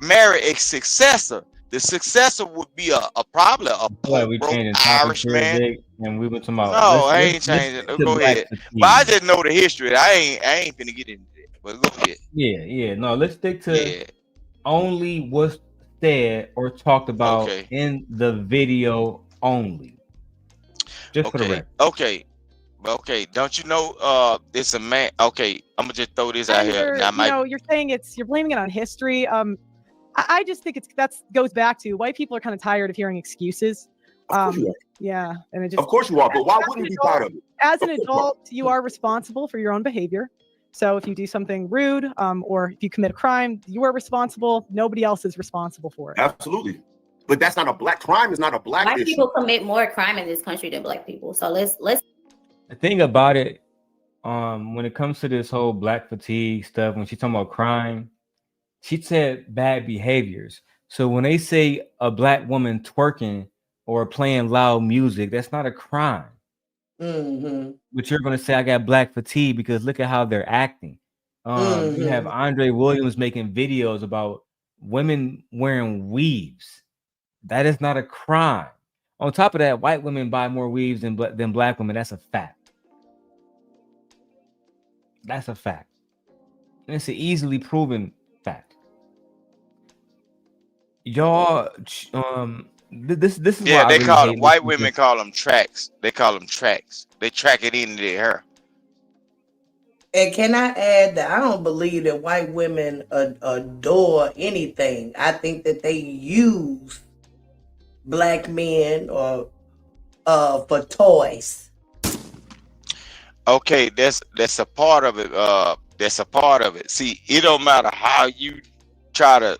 marry a successor. The successor would be probably a we broke changing topics Irish here, man. Vic, and we went talking about. No, I ain't changing. Go ahead. But I just know the history. I ain't finna get into it. But go ahead. Yeah. No, let's stick to only what's said or talked about in the video only. Just for the record. Okay. Don't you know it's a man? Okay, I'm gonna just throw this out here. Now, you're saying you're blaming it on history. I just think goes back to white people are kind of tired of hearing excuses. Yeah, and it just, of course you are, but why wouldn't you be tired of it? As an adult, you are responsible for your own behavior. So if you do something rude, or if you commit a crime, you are responsible. Nobody else is responsible for it. Absolutely. But that's not a black crime. It's not a black issue. People commit more crime in this country than black people. So let's. The thing about it, when it comes to this whole black fatigue stuff, when she's talking about crime, she said bad behaviors. So when they say a black woman twerking or playing loud music, that's not a crime. Mm-hmm. But you're going to say I got black fatigue because look at how they're acting. You have Andre Williams making videos about women wearing weaves. That is not a crime. On top of that, white women buy more weaves than black women. That's a fact. That's a fact. And it's an easily proven fact. Y'all, this is why they really call them, white women call them tracks. They call them tracks. They track it into their hair. And can I add that I don't believe that white women adore anything. I think that they use black men or for toys. Okay, that's a part of it. That's a part of it. See, it don't matter how you try to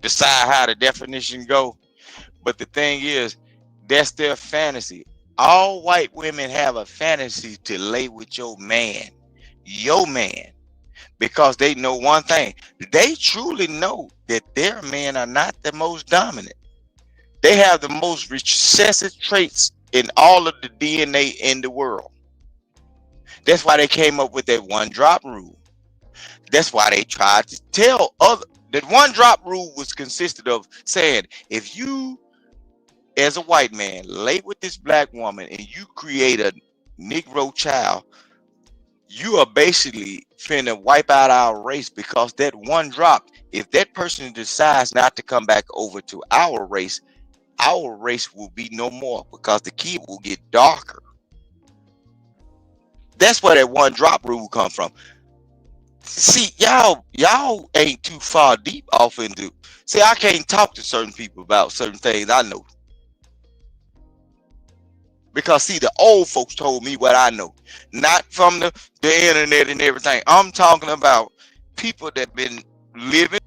decide how the definition go, but the thing is, that's their fantasy. All white women have a fantasy to lay with your man, because they know one thing. They truly know that their men are not the most dominant. They have the most recessive traits in all of the DNA in the world. That's why they came up with that one drop rule. That's why they tried to tell that one drop rule was consisted of saying, if you as a white man lay with this black woman and you create a Negro child, you are basically finna wipe out our race, because that one drop, if that person decides not to come back over to our race will be no more, because the kid will get darker. That's where that one drop rule come from. See, y'all ain't too far deep off into. See, I can't talk to certain people about certain things I know, because see, the old folks told me what I know, not from the internet and everything. I'm talking about people that been living